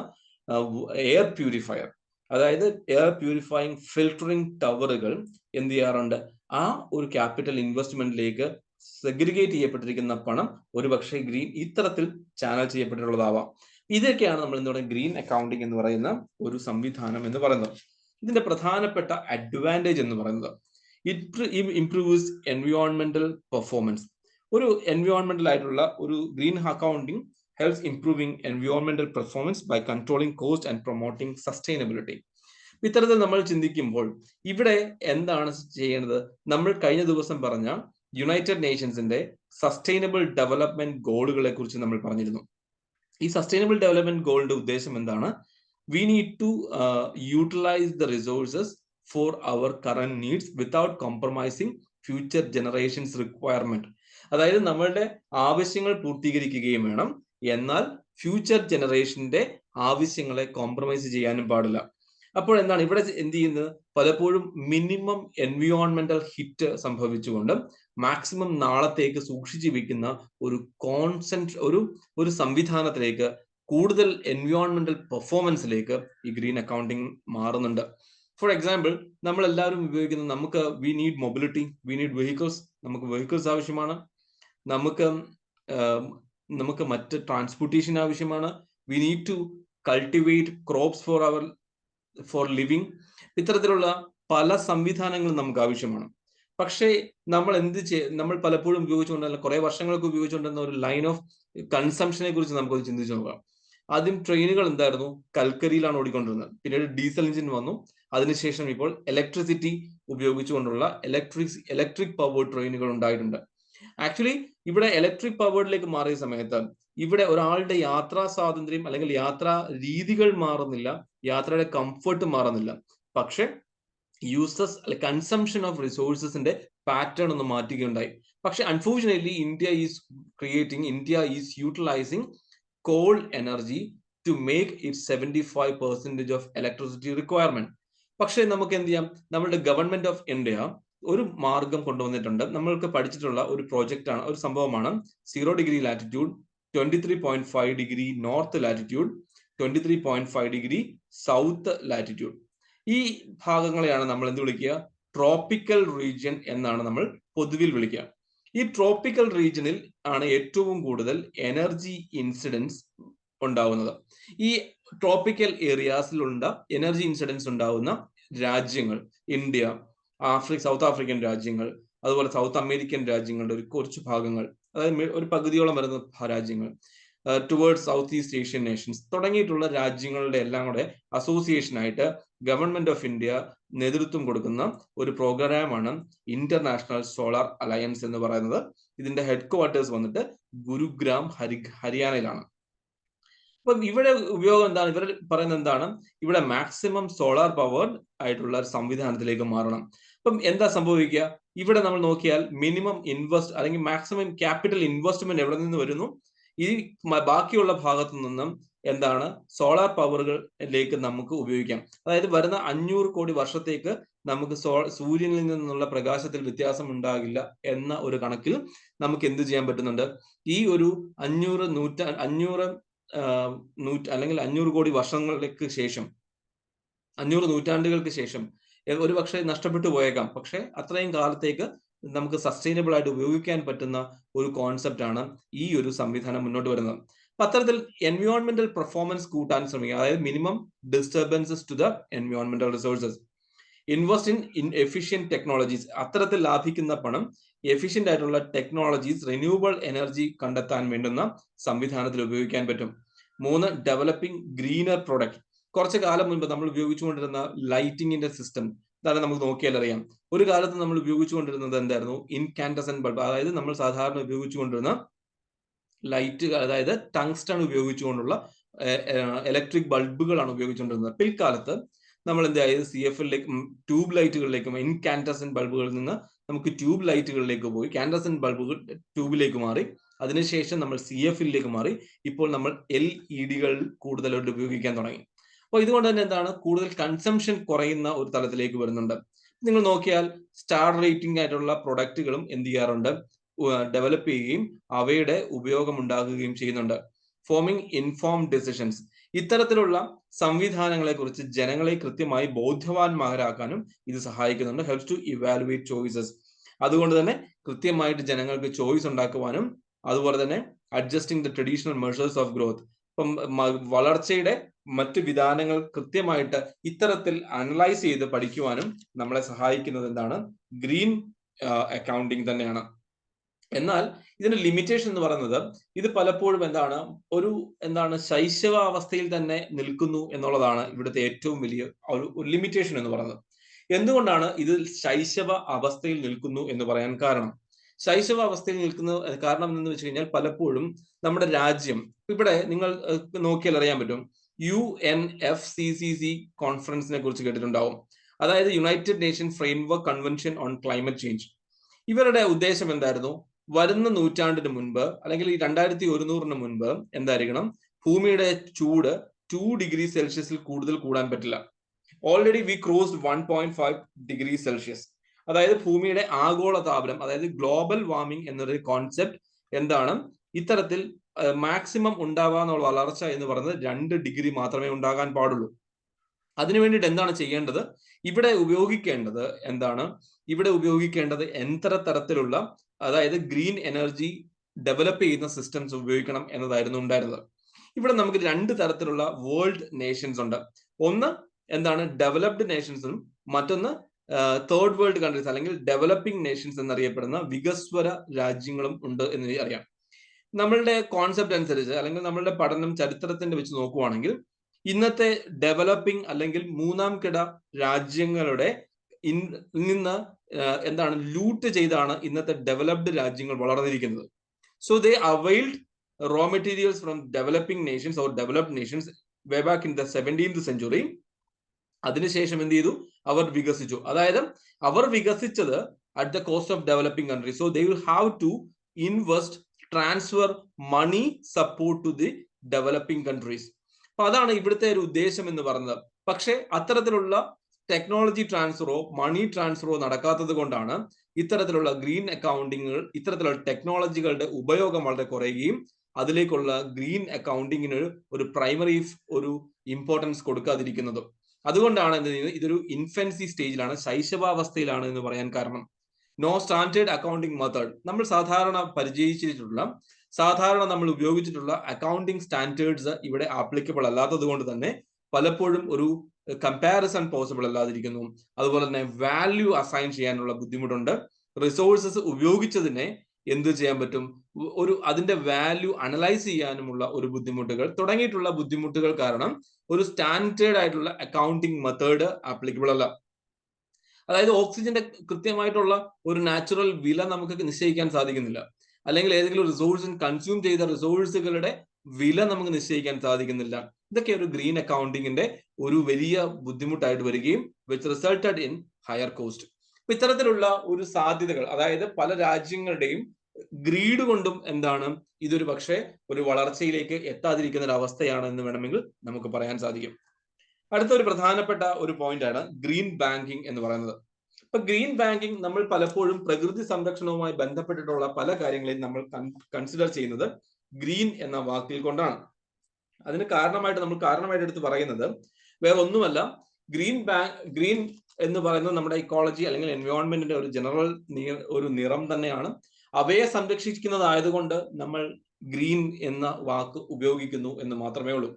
എയർ പ്യൂരിഫയർ, അതായത് എയർ പ്യൂരിഫൈങ് ഫിൽറ്ററിംഗ് ടവറുകൾ എന്ത് ചെയ്യാറുണ്ട്? ആ ഒരു ക്യാപിറ്റൽ ഇൻവെസ്റ്റ്മെന്റിലേക്ക് സെഗ്രിഗേറ്റ് ചെയ്യപ്പെട്ടിരിക്കുന്ന പണം ഒരുപക്ഷെ ഇത്തരത്തിൽ ചാനൽ ചെയ്യപ്പെട്ടിട്ടുള്ളതാവാം. ഇതൊക്കെയാണ് നമ്മൾ എന്താ പറയുക, ഗ്രീൻ അക്കൗണ്ടിങ് എന്ന് പറയുന്ന ഒരു സംവിധാനം എന്ന് പറയുന്നത്. ഇതിന്റെ പ്രധാനപ്പെട്ട അഡ്വാൻറ്റേജ് എന്ന് പറയുന്നത്, ഇറ്റ് ഇംപ്രൂവ്സ് എൻവയോൺമെന്റൽ പെർഫോമൻസ്. ഒരു എൻവയോൺമെന്റൽ ആയിട്ടുള്ള ഒരു ഗ്രീൻ അക്കൗണ്ടിങ് ഹെൽപ്സ് ഇംപ്രൂവിംഗ് എൻവയോൺമെന്റൽ performance by controlling cost and promoting sustainability. ഇത്തരത്തിൽ നമ്മൾ ചിന്തിക്കുമ്പോൾ ഇവിടെ എന്താണ് ചെയ്യേണ്ടത്? നമ്മൾ കഴിഞ്ഞ ദിവസം പറഞ്ഞ യുണൈറ്റഡ് നേഷൻസിന്റെ സസ്റ്റൈനബിൾ ഡെവലപ്മെന്റ് ഗോളുകളെ കുറിച്ച് നമ്മൾ പറഞ്ഞിരുന്നു. ഈ സസ്റ്റൈനബിൾ ഡെവലപ്മെന്റ് ഗോളിന്റെ ഉദ്ദേശം എന്താണ്? We need to utilize the resources for our current needs without compromising future generations requirement. അതായത് നമ്മളുടെ ആവശ്യങ്ങൾ പൂർത്തീകരിക്കുകയും വേണം, എന്നാൽ ഫ്യൂച്ചർ ജനറേഷന്റെ ആവശ്യങ്ങളെ കോംപ്രമൈസ് ചെയ്യാനും പാടില്ല. അപ്പോൾ എന്താണ് ഇവിടെ എന്ത് ചെയ്യുന്നത്? പലപ്പോഴും മിനിമം എൻവയോൺമെന്റൽ ഹിറ്റ് സംഭവിച്ചുകൊണ്ട് മാക്സിമം നാളത്തേക്ക് സൂക്ഷിച്ചു വെക്കുന്ന ഒരു സംവിധാനത്തിലേക്ക്, കൂടുതൽ എൻവയോൺമെന്റൽ പെർഫോമൻസിലേക്ക് ഈ ഗ്രീൻ അക്കൗണ്ടിങ് മാറുന്നുണ്ട്. ഫോർ എക്സാമ്പിൾ, നമ്മൾ എല്ലാവരും ഉപയോഗിക്കുന്ന we need mobility, we need vehicles. നമുക്ക് വെഹിക്കിൾസ് ആവശ്യമാണ്, നമുക്ക് മറ്റ് ട്രാൻസ്പോർട്ടേഷൻ ആവശ്യമാണ്. We need to cultivate crops for living. ഇത്തരത്തിലുള്ള പല സംവിധാനങ്ങളും നമുക്ക് ആവശ്യമാണ്. പക്ഷേ നമ്മൾ പലപ്പോഴും ഉപയോഗിച്ചുകൊണ്ടിരുന്ന, കുറെ വർഷങ്ങൾക്ക് ഉപയോഗിച്ചുകൊണ്ടിരുന്ന ഒരു ലൈൻ ഓഫ് കൺസംഷനെ കുറിച്ച് നമുക്കൊന്ന് ചിന്തിച്ചു നോക്കാം. ആദ്യം ട്രെയിനുകൾ എന്തായിരുന്നു? കൽക്കരിയിലാണ് ഓടിക്കൊണ്ടിരുന്നത്. പിന്നീട് ഡീസൽ എഞ്ചിൻ വന്നു. അതിനുശേഷം ഇപ്പോൾ ഇലക്ട്രിസിറ്റി ഉപയോഗിച്ചുകൊണ്ടുള്ള ഇലക്ട്രിക് പവേർഡ് ട്രെയിനുകൾ ഉണ്ടായിട്ടുണ്ട്. ആക്ച്വലി ഇവിടെ ഇലക്ട്രിക് പവേർഡിലേക്ക് മാറിയ സമയത്ത് ഇവിടെ ഒരാളുടെ യാത്രാ സ്വാതന്ത്ര്യം അല്ലെങ്കിൽ യാത്രാ രീതികൾ മാറുന്നില്ല, യാത്രയുടെ കംഫർട്ട് മാറുന്നില്ല. പക്ഷെ കൺസംഷൻ ഓഫ് റിസോഴ്സസിന്റെ പാറ്റേൺ ഒന്ന് മാറ്റുകയുണ്ടായി. പക്ഷെ unfortunately India is utilising coal energy to make it 75% of electricity requirement. പക്ഷേ നമുക്ക് എന്ത് ചെയ്യാം? നമ്മുടെ ഗവൺമെന്റ് ഓഫ് ഇന്ത്യ ഒരു മാർഗം കൊണ്ടുവന്നിട്ടുണ്ട്. നമ്മൾക്ക് പഠിച്ചിട്ടുള്ള ഒരു പ്രോജക്റ്റ് ആണ്, ഒരു സംഭവമാണ് 0 degree latitude, 23.5 degree north latitude, 23.5 degree south latitude. ഈ ഭാഗങ്ങളെയാണ് നമ്മൾ എന്ത് വിളിക്കുക? ട്രോപ്പിക്കൽ റീജിയൻ എന്നാണ് നമ്മൾ പൊതുവിൽ വിളിക്കുക. ഈ ട്രോപ്പിക്കൽ റീജിയനിൽ ആണ് ഏറ്റവും കൂടുതൽ എനർജി ഇൻസിഡൻസ് ഉണ്ടാവുന്നത്. ഈ ട്രോപ്പിക്കൽ ഏരിയാസിലുള്ള എനർജി ഇൻസിഡൻസ് ഉണ്ടാവുന്ന രാജ്യങ്ങൾ ഇന്ത്യ, സൗത്ത് ആഫ്രിക്കൻ രാജ്യങ്ങൾ, അതുപോലെ സൗത്ത് അമേരിക്കൻ രാജ്യങ്ങളുടെ കുറച്ച് ഭാഗങ്ങൾ, അതായത് ഒരു പകുതിയോളം വരുന്ന രാജ്യങ്ങൾ, towards south east Asian Nations തുടങ്ങിയിട്ടുള്ള രാജ്യങ്ങളുടെ എല്ലാം കൂടെ അസോസിയേഷൻ ആയിട്ട് ഗവൺമെന്റ് ഓഫ് ഇന്ത്യ നേതൃത്വം കൊടുക്കുന്ന ഒരു പ്രോഗ്രാമാണ് ഇന്റർനാഷണൽ സോളാർ അലയൻസ് എന്ന് പറയുന്നത്. ഇതിന്റെ ഹെഡ് ക്വാർട്ടേഴ്സ് വന്നിട്ട് ഗുരുഗ്രാം ഹരിയാനയിലാണ്. അപ്പം ഇവിടെ ഉപയോഗം എന്താണ്? ഇവർ പറയുന്നത് എന്താണ്? ഇവിടെ മാക്സിമം സോളാർ പവേർഡ് ആയിട്ടുള്ള ഒരു സംവിധാനത്തിലേക്ക് മാറണം. അപ്പം എന്താ സംഭവിക്കുക? ഇവിടെ നമ്മൾ നോക്കിയാൽ മിനിമം ഇൻവെസ്റ്റ് അല്ലെങ്കിൽ മാക്സിമം ക്യാപിറ്റൽ ഇൻവെസ്റ്റ്മെന്റ് എവിടെ നിന്ന് വരുന്നു? ഈ ബാക്കിയുള്ള ഭാഗത്തു നിന്നും എന്താണ് സോളാർ പവറുകളിലേക്ക് നമുക്ക് ഉപയോഗിക്കാം. അതായത് വരുന്ന 500 കോടി വർഷത്തേക്ക് നമുക്ക് സൂര്യനിൽ നിന്നുള്ള പ്രകാശത്തിൽ വ്യത്യാസം ഉണ്ടാകില്ല എന്ന ഒരു കണക്കിൽ നമുക്ക് എന്ത് ചെയ്യാൻ പറ്റുന്നുണ്ട്? ഈ ഒരു 500 അല്ലെങ്കിൽ 500 കോടി വർഷങ്ങൾക്ക് ശേഷം, 500 നൂറ്റാണ്ടുകൾക്ക് ശേഷം ഒരു പക്ഷേ നഷ്ടപ്പെട്ടു പോയേക്കാം. പക്ഷെ അത്രയും കാലത്തേക്ക് നമുക്ക് സസ്റ്റൈനബിൾ ആയിട്ട് ഉപയോഗിക്കാൻ പറ്റുന്ന ഒരു കോൺസെപ്റ്റ് ആണ് ഈ ഒരു സംവിധാനം മുന്നോട്ട് വരുന്നത്. അപ്പൊ അത്തരത്തിൽ എൻവയോൺമെന്റൽ പെർഫോമൻസ് കൂട്ടാൻ ശ്രമിക്കുക. അതായത് മിനിമം ഡിസ്റ്റർബൻസസ് ടു ദ എൻവയോൺമെന്റൽ resources, invest in efficient technologies. അത്തരത്തിൽ ലാഭിക്കുന്ന പണം എഫിഷ്യന്റ് ആയിട്ടുള്ള ടെക്നോളജീസ്, റിന്യൂവബിൾ എനർജി കണ്ടെത്താൻ വേണ്ടുന്ന സംവിധാനത്തിൽ ഉപയോഗിക്കാൻ പറ്റും. 3, ഡെവലപ്പിംഗ് ഗ്രീനർ പ്രൊഡക്റ്റ്. കുറച്ചു കാലം മുൻപ് നമ്മൾ ഉപയോഗിച്ചുകൊണ്ടിരുന്ന ലൈറ്റിങ്ങിന്റെ സിസ്റ്റം അതായത് നമുക്ക് നോക്കിയാൽ അറിയാം. ഒരു കാലത്ത് നമ്മൾ ഉപയോഗിച്ചുകൊണ്ടിരുന്നത് എന്തായിരുന്നു? Incandescent bulb. അതായത് നമ്മൾ സാധാരണ ഉപയോഗിച്ചുകൊണ്ടിരുന്ന ലൈറ്റ്, അതായത് ടങ്സ്റ്റൺ ഉപയോഗിച്ചുകൊണ്ടുള്ള ഇലക്ട്രിക് ബൾബുകളാണ് ഉപയോഗിച്ചുകൊണ്ടിരുന്നത്. പിൽക്കാലത്ത് നമ്മൾ എന്തായത് CFLിലേക്കും ട്യൂബ് ലൈറ്റുകളിലേക്കും, ഇൻകാൻഡസെന്റ് ബൾബുകളിൽ നിന്ന് നമുക്ക് ട്യൂബ് ലൈറ്റുകളിലേക്ക് പോയി, കാൻഡസെന്റ് ബൾബുകൾ ട്യൂബിലേക്ക് മാറി, അതിനുശേഷം നമ്മൾ CFLിലേക്ക് മാറി, ഇപ്പോൾ നമ്മൾ LED കൂടുതലായിട്ട് ഉപയോഗിക്കാൻ തുടങ്ങി. അപ്പോൾ ഇതുകൊണ്ട് തന്നെ എന്താണ്, കൂടുതൽ കൺസംഷൻ കുറയുന്ന ഒരു തലത്തിലേക്ക് വരുന്നുണ്ട്. നിങ്ങൾ നോക്കിയാൽ സ്റ്റാർ റേറ്റിംഗ് ആയിട്ടുള്ള പ്രൊഡക്റ്റുകളും എന്ത് ചെയ്യാറുണ്ട്? ഡെവലപ്പ് ചെയ്യുകയും അവയുടെ ഉപയോഗം ഉണ്ടാകുകയും ചെയ്യുന്നുണ്ട്. Forming informed decisions. ഇത്തരത്തിലുള്ള സംവിധാനങ്ങളെ കുറിച്ച് ജനങ്ങളെ കൃത്യമായി ബോധവാന്മാരാക്കാനും ഇത് സഹായിക്കുന്നുണ്ട്. Helps to evaluate choices. അതുകൊണ്ട് തന്നെ കൃത്യമായിട്ട് ജനങ്ങൾക്ക് ചോയ്സ് ഉണ്ടാക്കുവാനും, അതുപോലെ തന്നെ adjusting the traditional measures of growth. ഇപ്പം വളർച്ചയുടെ മറ്റു വിധാനങ്ങൾ കൃത്യമായിട്ട് ഇത്തരത്തിൽ അനലൈസ് ചെയ്ത് പഠിക്കുവാനും നമ്മളെ സഹായിക്കുന്നത് എന്താണ്? ഗ്രീൻ അക്കൗണ്ടിങ് തന്നെയാണ്. എന്നാൽ ഇതിന്റെ ലിമിറ്റേഷൻ എന്ന് പറയുന്നത് ഇത് പലപ്പോഴും എന്താണ് ശൈശവാവസ്ഥയിൽ തന്നെ നിൽക്കുന്നു എന്നുള്ളതാണ് ഇവിടുത്തെ ഏറ്റവും വലിയ ഒരു ലിമിറ്റേഷൻ എന്ന് പറയുന്നത്. എന്തുകൊണ്ടാണ് ഇത് ശൈശവ അവസ്ഥയിൽ നിൽക്കുന്നു എന്ന് പറയാൻ കാരണം? ശൈശവ അവസ്ഥയിൽ നിൽക്കുന്ന കാരണം എന്ന് വെച്ച് കഴിഞ്ഞാൽ പലപ്പോഴും നമ്മുടെ രാജ്യം, ഇവിടെ നിങ്ങൾ നോക്കിയാൽ അറിയാൻ പറ്റും, UNFCCC കോൺഫറൻസിനെ കുറിച്ച് കേട്ടിട്ടുണ്ടാവും. അതായത് United nation framework convention on climate change. ഇവരുടെ ഉദ്ദേശം എന്തായിരുന്നു? വരുന്ന നൂറ്റാണ്ടിന് മുൻപ് അല്ലെങ്കിൽ ഈ 2100 മുൻപ് എന്തായിരിക്കണം? ഭൂമിയുടെ ചൂട് 2 ഡിഗ്രി സെൽഷ്യസിൽ കൂടുതൽ കൂടാൻ പറ്റില്ല. Already we crossed 1.5 degree Celsius. അതായത് ഭൂമിയുടെ ആഗോള താപനം, അതായത് ഗ്ലോബൽ വാർമിംഗ് എന്നൊരു കോൺസെപ്റ്റ് എന്താണ്? ഇത്തരത്തിൽ മാക്സിമം ഉണ്ടാവാനുള്ള വളർച്ച എന്ന് പറയുന്നത് 2 ഡിഗ്രി മാത്രമേ ഉണ്ടാകാൻ പാടുള്ളൂ. അതിനു വേണ്ടിയിട്ട് എന്താണ് ചെയ്യേണ്ടത്? ഇവിടെ ഉപയോഗിക്കേണ്ടത് എന്താണ്? ഇവിടെ ഉപയോഗിക്കേണ്ടത് തരത്തിലുള്ള, അതായത് ഗ്രീൻ എനർജി ഡെവലപ്പ് ചെയ്യുന്ന സിസ്റ്റംസ് ഉപയോഗിക്കണം എന്നതായിരുന്നു ഉണ്ടായിരുന്നത്. ഇവിടെ നമുക്ക് 2 തരത്തിലുള്ള വേൾഡ് നേഷൻസ് ഉണ്ട്. ഒന്ന് എന്താണ്? ഡെവലപ്ഡ് നേഷൻസും, മറ്റൊന്ന് തേർഡ് വേൾഡ് കൺട്രീസ് അല്ലെങ്കിൽ ഡെവലപ്പിംഗ് നേഷൻസ് എന്നറിയപ്പെടുന്ന വികസ്വര രാജ്യങ്ങളും ഉണ്ട് എന്ന് അറിയാം. നമ്മളുടെ കോൺസെപ്റ്റ് അനുസരിച്ച് അല്ലെങ്കിൽ നമ്മളുടെ പഠനം ചരിത്രത്തിന്റെ വെച്ച് നോക്കുവാണെങ്കിൽ ഇന്നത്തെ ഡെവലപ്പിംഗ് അല്ലെങ്കിൽ മൂന്നാം കിട രാജ്യങ്ങളുടെ നിന്ന് എന്താണ് ലൂട്ട് ചെയ്താണ് ഇന്നത്തെ ഡെവലപ്ഡ് രാജ്യങ്ങൾ വളർന്നിരിക്കുന്നത്. So they availed raw materials from developing nations or developed nations way back in the 17th century. അതിനുശേഷം എന്ത് ചെയ്തു? അവർ വികസിച്ചു. അതായത് അവർ വികസിച്ചത് at the cost of developing countries. So they will have to invest, transfer money support to the developing countries. അപ്പൊ അതാണ് ഇവിടുത്തെ ഒരു ഉദ്ദേശം എന്ന് പറയുന്നത്. പക്ഷെ അത്തരത്തിലുള്ള ടെക്നോളജി ട്രാൻസ്ഫറോ മണി ട്രാൻസ്ഫറോ നടക്കാത്തത് കൊണ്ടാണ് ഇത്തരത്തിലുള്ള ഗ്രീൻ അക്കൗണ്ടിങ്ങുകൾ, ഇത്തരത്തിലുള്ള ടെക്നോളജികളുടെ ഉപയോഗം വളരെ കുറയുകയും അതിലേക്കുള്ള ഗ്രീൻ അക്കൗണ്ടിങ്ങിന് ഒരു പ്രൈമറി ഒരു ഇമ്പോർട്ടൻസ് കൊടുക്കാതിരിക്കുന്നത്. അതുകൊണ്ടാണ് ഇതൊരു ഇൻഫൻസി സ്റ്റേജിലാണ്, ശൈശവാവസ്ഥയിലാണ് എന്ന് പറയാൻ കാരണം. No standard accounting method. നമ്മൾ സാധാരണ നമ്മൾ ഉപയോഗിച്ചിട്ടുള്ള അക്കൗണ്ടിങ് സ്റ്റാൻഡേർഡ്സ് ഇവിടെ ആപ്ലിക്കബിൾ അല്ലാത്തത് കൊണ്ട് തന്നെ പലപ്പോഴും ഒരു കമ്പാരിസൺ പോസിബിൾ അല്ലാതിരിക്കുന്നു. അതുപോലെ തന്നെ വാല്യൂ അസൈൻ ചെയ്യാനുള്ള ബുദ്ധിമുട്ടുണ്ട്. റിസോഴ്സസ് ഉപയോഗിച്ചതിനെ എന്ത് ചെയ്യാൻ പറ്റും, അതിന്റെ വാല്യൂ അനലൈസ് ചെയ്യാനുമുള്ള ഒരു ബുദ്ധിമുട്ടുകൾ തുടങ്ങിയിട്ടുള്ള ബുദ്ധിമുട്ടുകൾ കാരണം ഒരു സ്റ്റാൻഡേർഡ് ആയിട്ടുള്ള അക്കൗണ്ടിങ് മെത്തേഡ് ആപ്ലിക്കബിൾ അല്ല. അതായത് ഓക്സിജന്റെ കൃത്യമായിട്ടുള്ള ഒരു നാച്ചുറൽ വില നമുക്ക് നിശ്ചയിക്കാൻ സാധിക്കുന്നില്ല, അല്ലെങ്കിൽ ഏതെങ്കിലും റിസോഴ്സ് കൺസ്യൂം ചെയ്ത റിസോഴ്സുകളുടെ വില നമുക്ക് നിശ്ചയിക്കാൻ സാധിക്കുന്നില്ല. ഇതൊക്കെ ഒരു ഗ്രീൻ അക്കൗണ്ടിങ്ങിന്റെ ഒരു വലിയ ബുദ്ധിമുട്ടായിട്ട് വരികയും which resulted in higher cost. അപ്പൊ ഇത്തരത്തിലുള്ള ഒരു സാധ്യതകൾ, അതായത് പല രാജ്യങ്ങളുടെയും ഗ്രീഡ് കൊണ്ടും ഇതൊരു പക്ഷേ ഒരു വളർച്ചയിലേക്ക് എത്താതിരിക്കുന്ന ഒരു അവസ്ഥയാണ് എന്ന് വേണമെങ്കിൽ നമുക്ക് പറയാൻ സാധിക്കും. അടുത്ത ഒരു പ്രധാനപ്പെട്ട ഒരു പോയിന്റ് ആണ് ഗ്രീൻ ബാങ്കിങ് എന്ന് പറയുന്നത്. ഇപ്പൊ ഗ്രീൻ ബാങ്കിങ് നമ്മൾ പലപ്പോഴും പ്രകൃതി സംരക്ഷണവുമായി ബന്ധപ്പെട്ടിട്ടുള്ള പല കാര്യങ്ങളെയും നമ്മൾ കൺസിഡർ ചെയ്യുന്നത് ഗ്രീൻ എന്ന വാക്കിൽ കൊണ്ടാണ്. അതിന് കാരണമായിട്ട് എടുത്ത് പറയുന്നത് വേറെ ഒന്നുമല്ല, ഗ്രീൻ എന്ന് പറയുന്നത് നമ്മുടെ ഇക്കോളജി അല്ലെങ്കിൽ എൻവയോൺമെന്റിന്റെ ഒരു ജനറൽ ഒരു നിറം തന്നെയാണ്. അവയെ സംരക്ഷിക്കുന്നതായതുകൊണ്ട് നമ്മൾ ഗ്രീൻ എന്ന വാക്ക് ഉപയോഗിക്കുന്നു എന്ന് മാത്രമേ ഉള്ളൂ.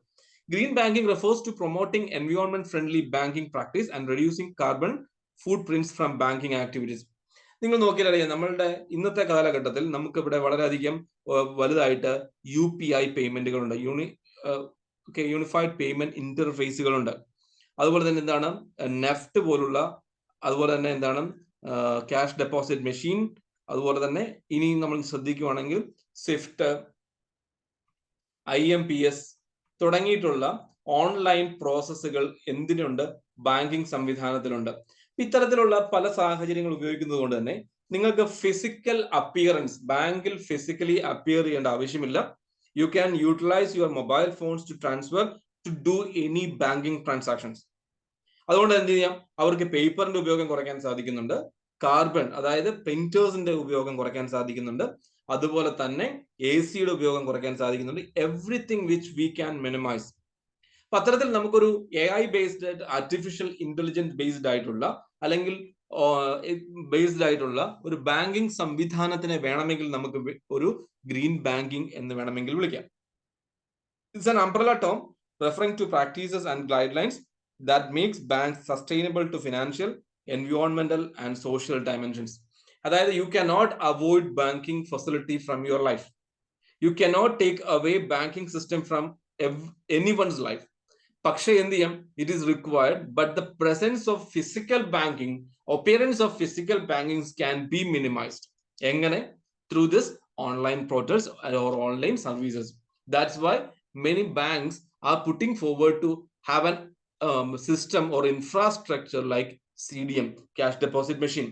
Green banking refers to promoting environment friendly banking practice and reducing carbon footprints from banking activities. നിങ്ങൾ നോക്കിയാൽ അറിയാം, നമ്മളുടെ ഇന്നത്തെ കാലഘട്ടത്തിൽ നമുക്ക് ഇവിടെ വളരെയധികം വലുതായിട്ട് UPI പേയ്മെന്റുകളുണ്ട്, യൂണിഫൈഡ് പേയ്മെന്റ് ഇന്റർഫേസുകളുണ്ട്. അതുപോലെ തന്നെ നെഫ്റ്റ് പോലുള്ള, അതുപോലെ തന്നെ ക്യാഷ് ഡെപ്പോസിറ്റ് മെഷീൻ, അതുപോലെ തന്നെ ഇനി നമ്മൾ ശ്രദ്ധിക്കുകയാണെങ്കിൽ സ്വിഫ്റ്റ്, IMPS തുടങ്ങിയിട്ടുള്ള ഓൺലൈൻ പ്രോസസ്സുകൾ എന്തിനുണ്ട്, ബാങ്കിങ് സംവിധാനത്തിലുണ്ട്. ഇത്തരത്തിലുള്ള പല സാഹചര്യങ്ങൾ ഉപയോഗിക്കുന്നത് കൊണ്ട് തന്നെ നിങ്ങൾക്ക് ഫിസിക്കൽ അപ്പിയറൻസ്, ബാങ്കിൽ ഫിസിക്കലി അപ്പിയർ ചെയ്യേണ്ട ആവശ്യമില്ല. You can utilise your mobile phones to transfer to do any banking transactions. അതുകൊണ്ട് എന്ത് ചെയ്യാം, അവർക്ക് പേപ്പറിന്റെ ഉപയോഗം കുറയ്ക്കാൻ സാധിക്കുന്നുണ്ട്, കാർബൺ അതായത് പ്രിന്റേഴ്സിന്റെ ഉപയോഗം കുറയ്ക്കാൻ സാധിക്കുന്നുണ്ട്, അതുപോലെ തന്നെ AC-യുടെ ഉപയോഗം കുറയ്ക്കാൻ സാധിക്കുന്നുണ്ട്. Everything which we can minimise. അപ്പൊ അത്തരത്തിൽ നമുക്കൊരു AI based, artificial intelligence based ആയിട്ടുള്ള അല്ലെങ്കിൽ ബേസ്ഡ് ആയിട്ടുള്ള ഒരു ബാങ്കിങ് സംവിധാനത്തിനെ വേണമെങ്കിൽ നമുക്ക് ഒരു ഗ്രീൻ ബാങ്കിങ് എന്ന് വേണമെങ്കിൽ വിളിക്കാം. It's an umbrella term referring to practices and guidelines that makes banks sustainable to financial, environmental and social dimensions. അതായത് you cannot avoid banking facility from your life. You cannot take away banking system from anyone's life. പക്ഷേ എന്ത് ചെയ്യാം, it is required, but the presence of physical banking, appearance of physical banking can be minimized. എങ്ങനെ? Through this online portals or online services. That's why many banks are putting forward to have an system or infrastructure like CDM, cash deposit machine,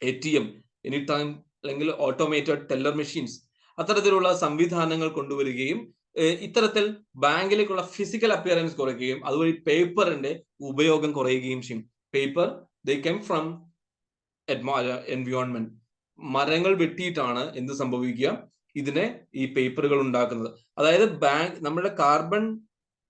ATM, anytime അല്ലെങ്കിൽ automated teller machines, അത്തരത്തിലുള്ള സംവിധാനങ്ങൾ കൊണ്ടുവരികയും ഇത്തരത്തിൽ ബാങ്കിലേക്കുള്ള physical appearance കുറയ്ക്കുകയും അതുവഴി പേപ്പറിന്റെ ഉപയോഗം കുറയുകയും ചെയ്യും. Paper they come from environment. മരങ്ങൾ വെട്ടിയിട്ടാണ് എന്ത് സംഭവിക്കുക, ഈ പേപ്പറുകൾ ഉണ്ടാക്കുന്നത്. അതായത് നമ്മുടെ കാർബൺ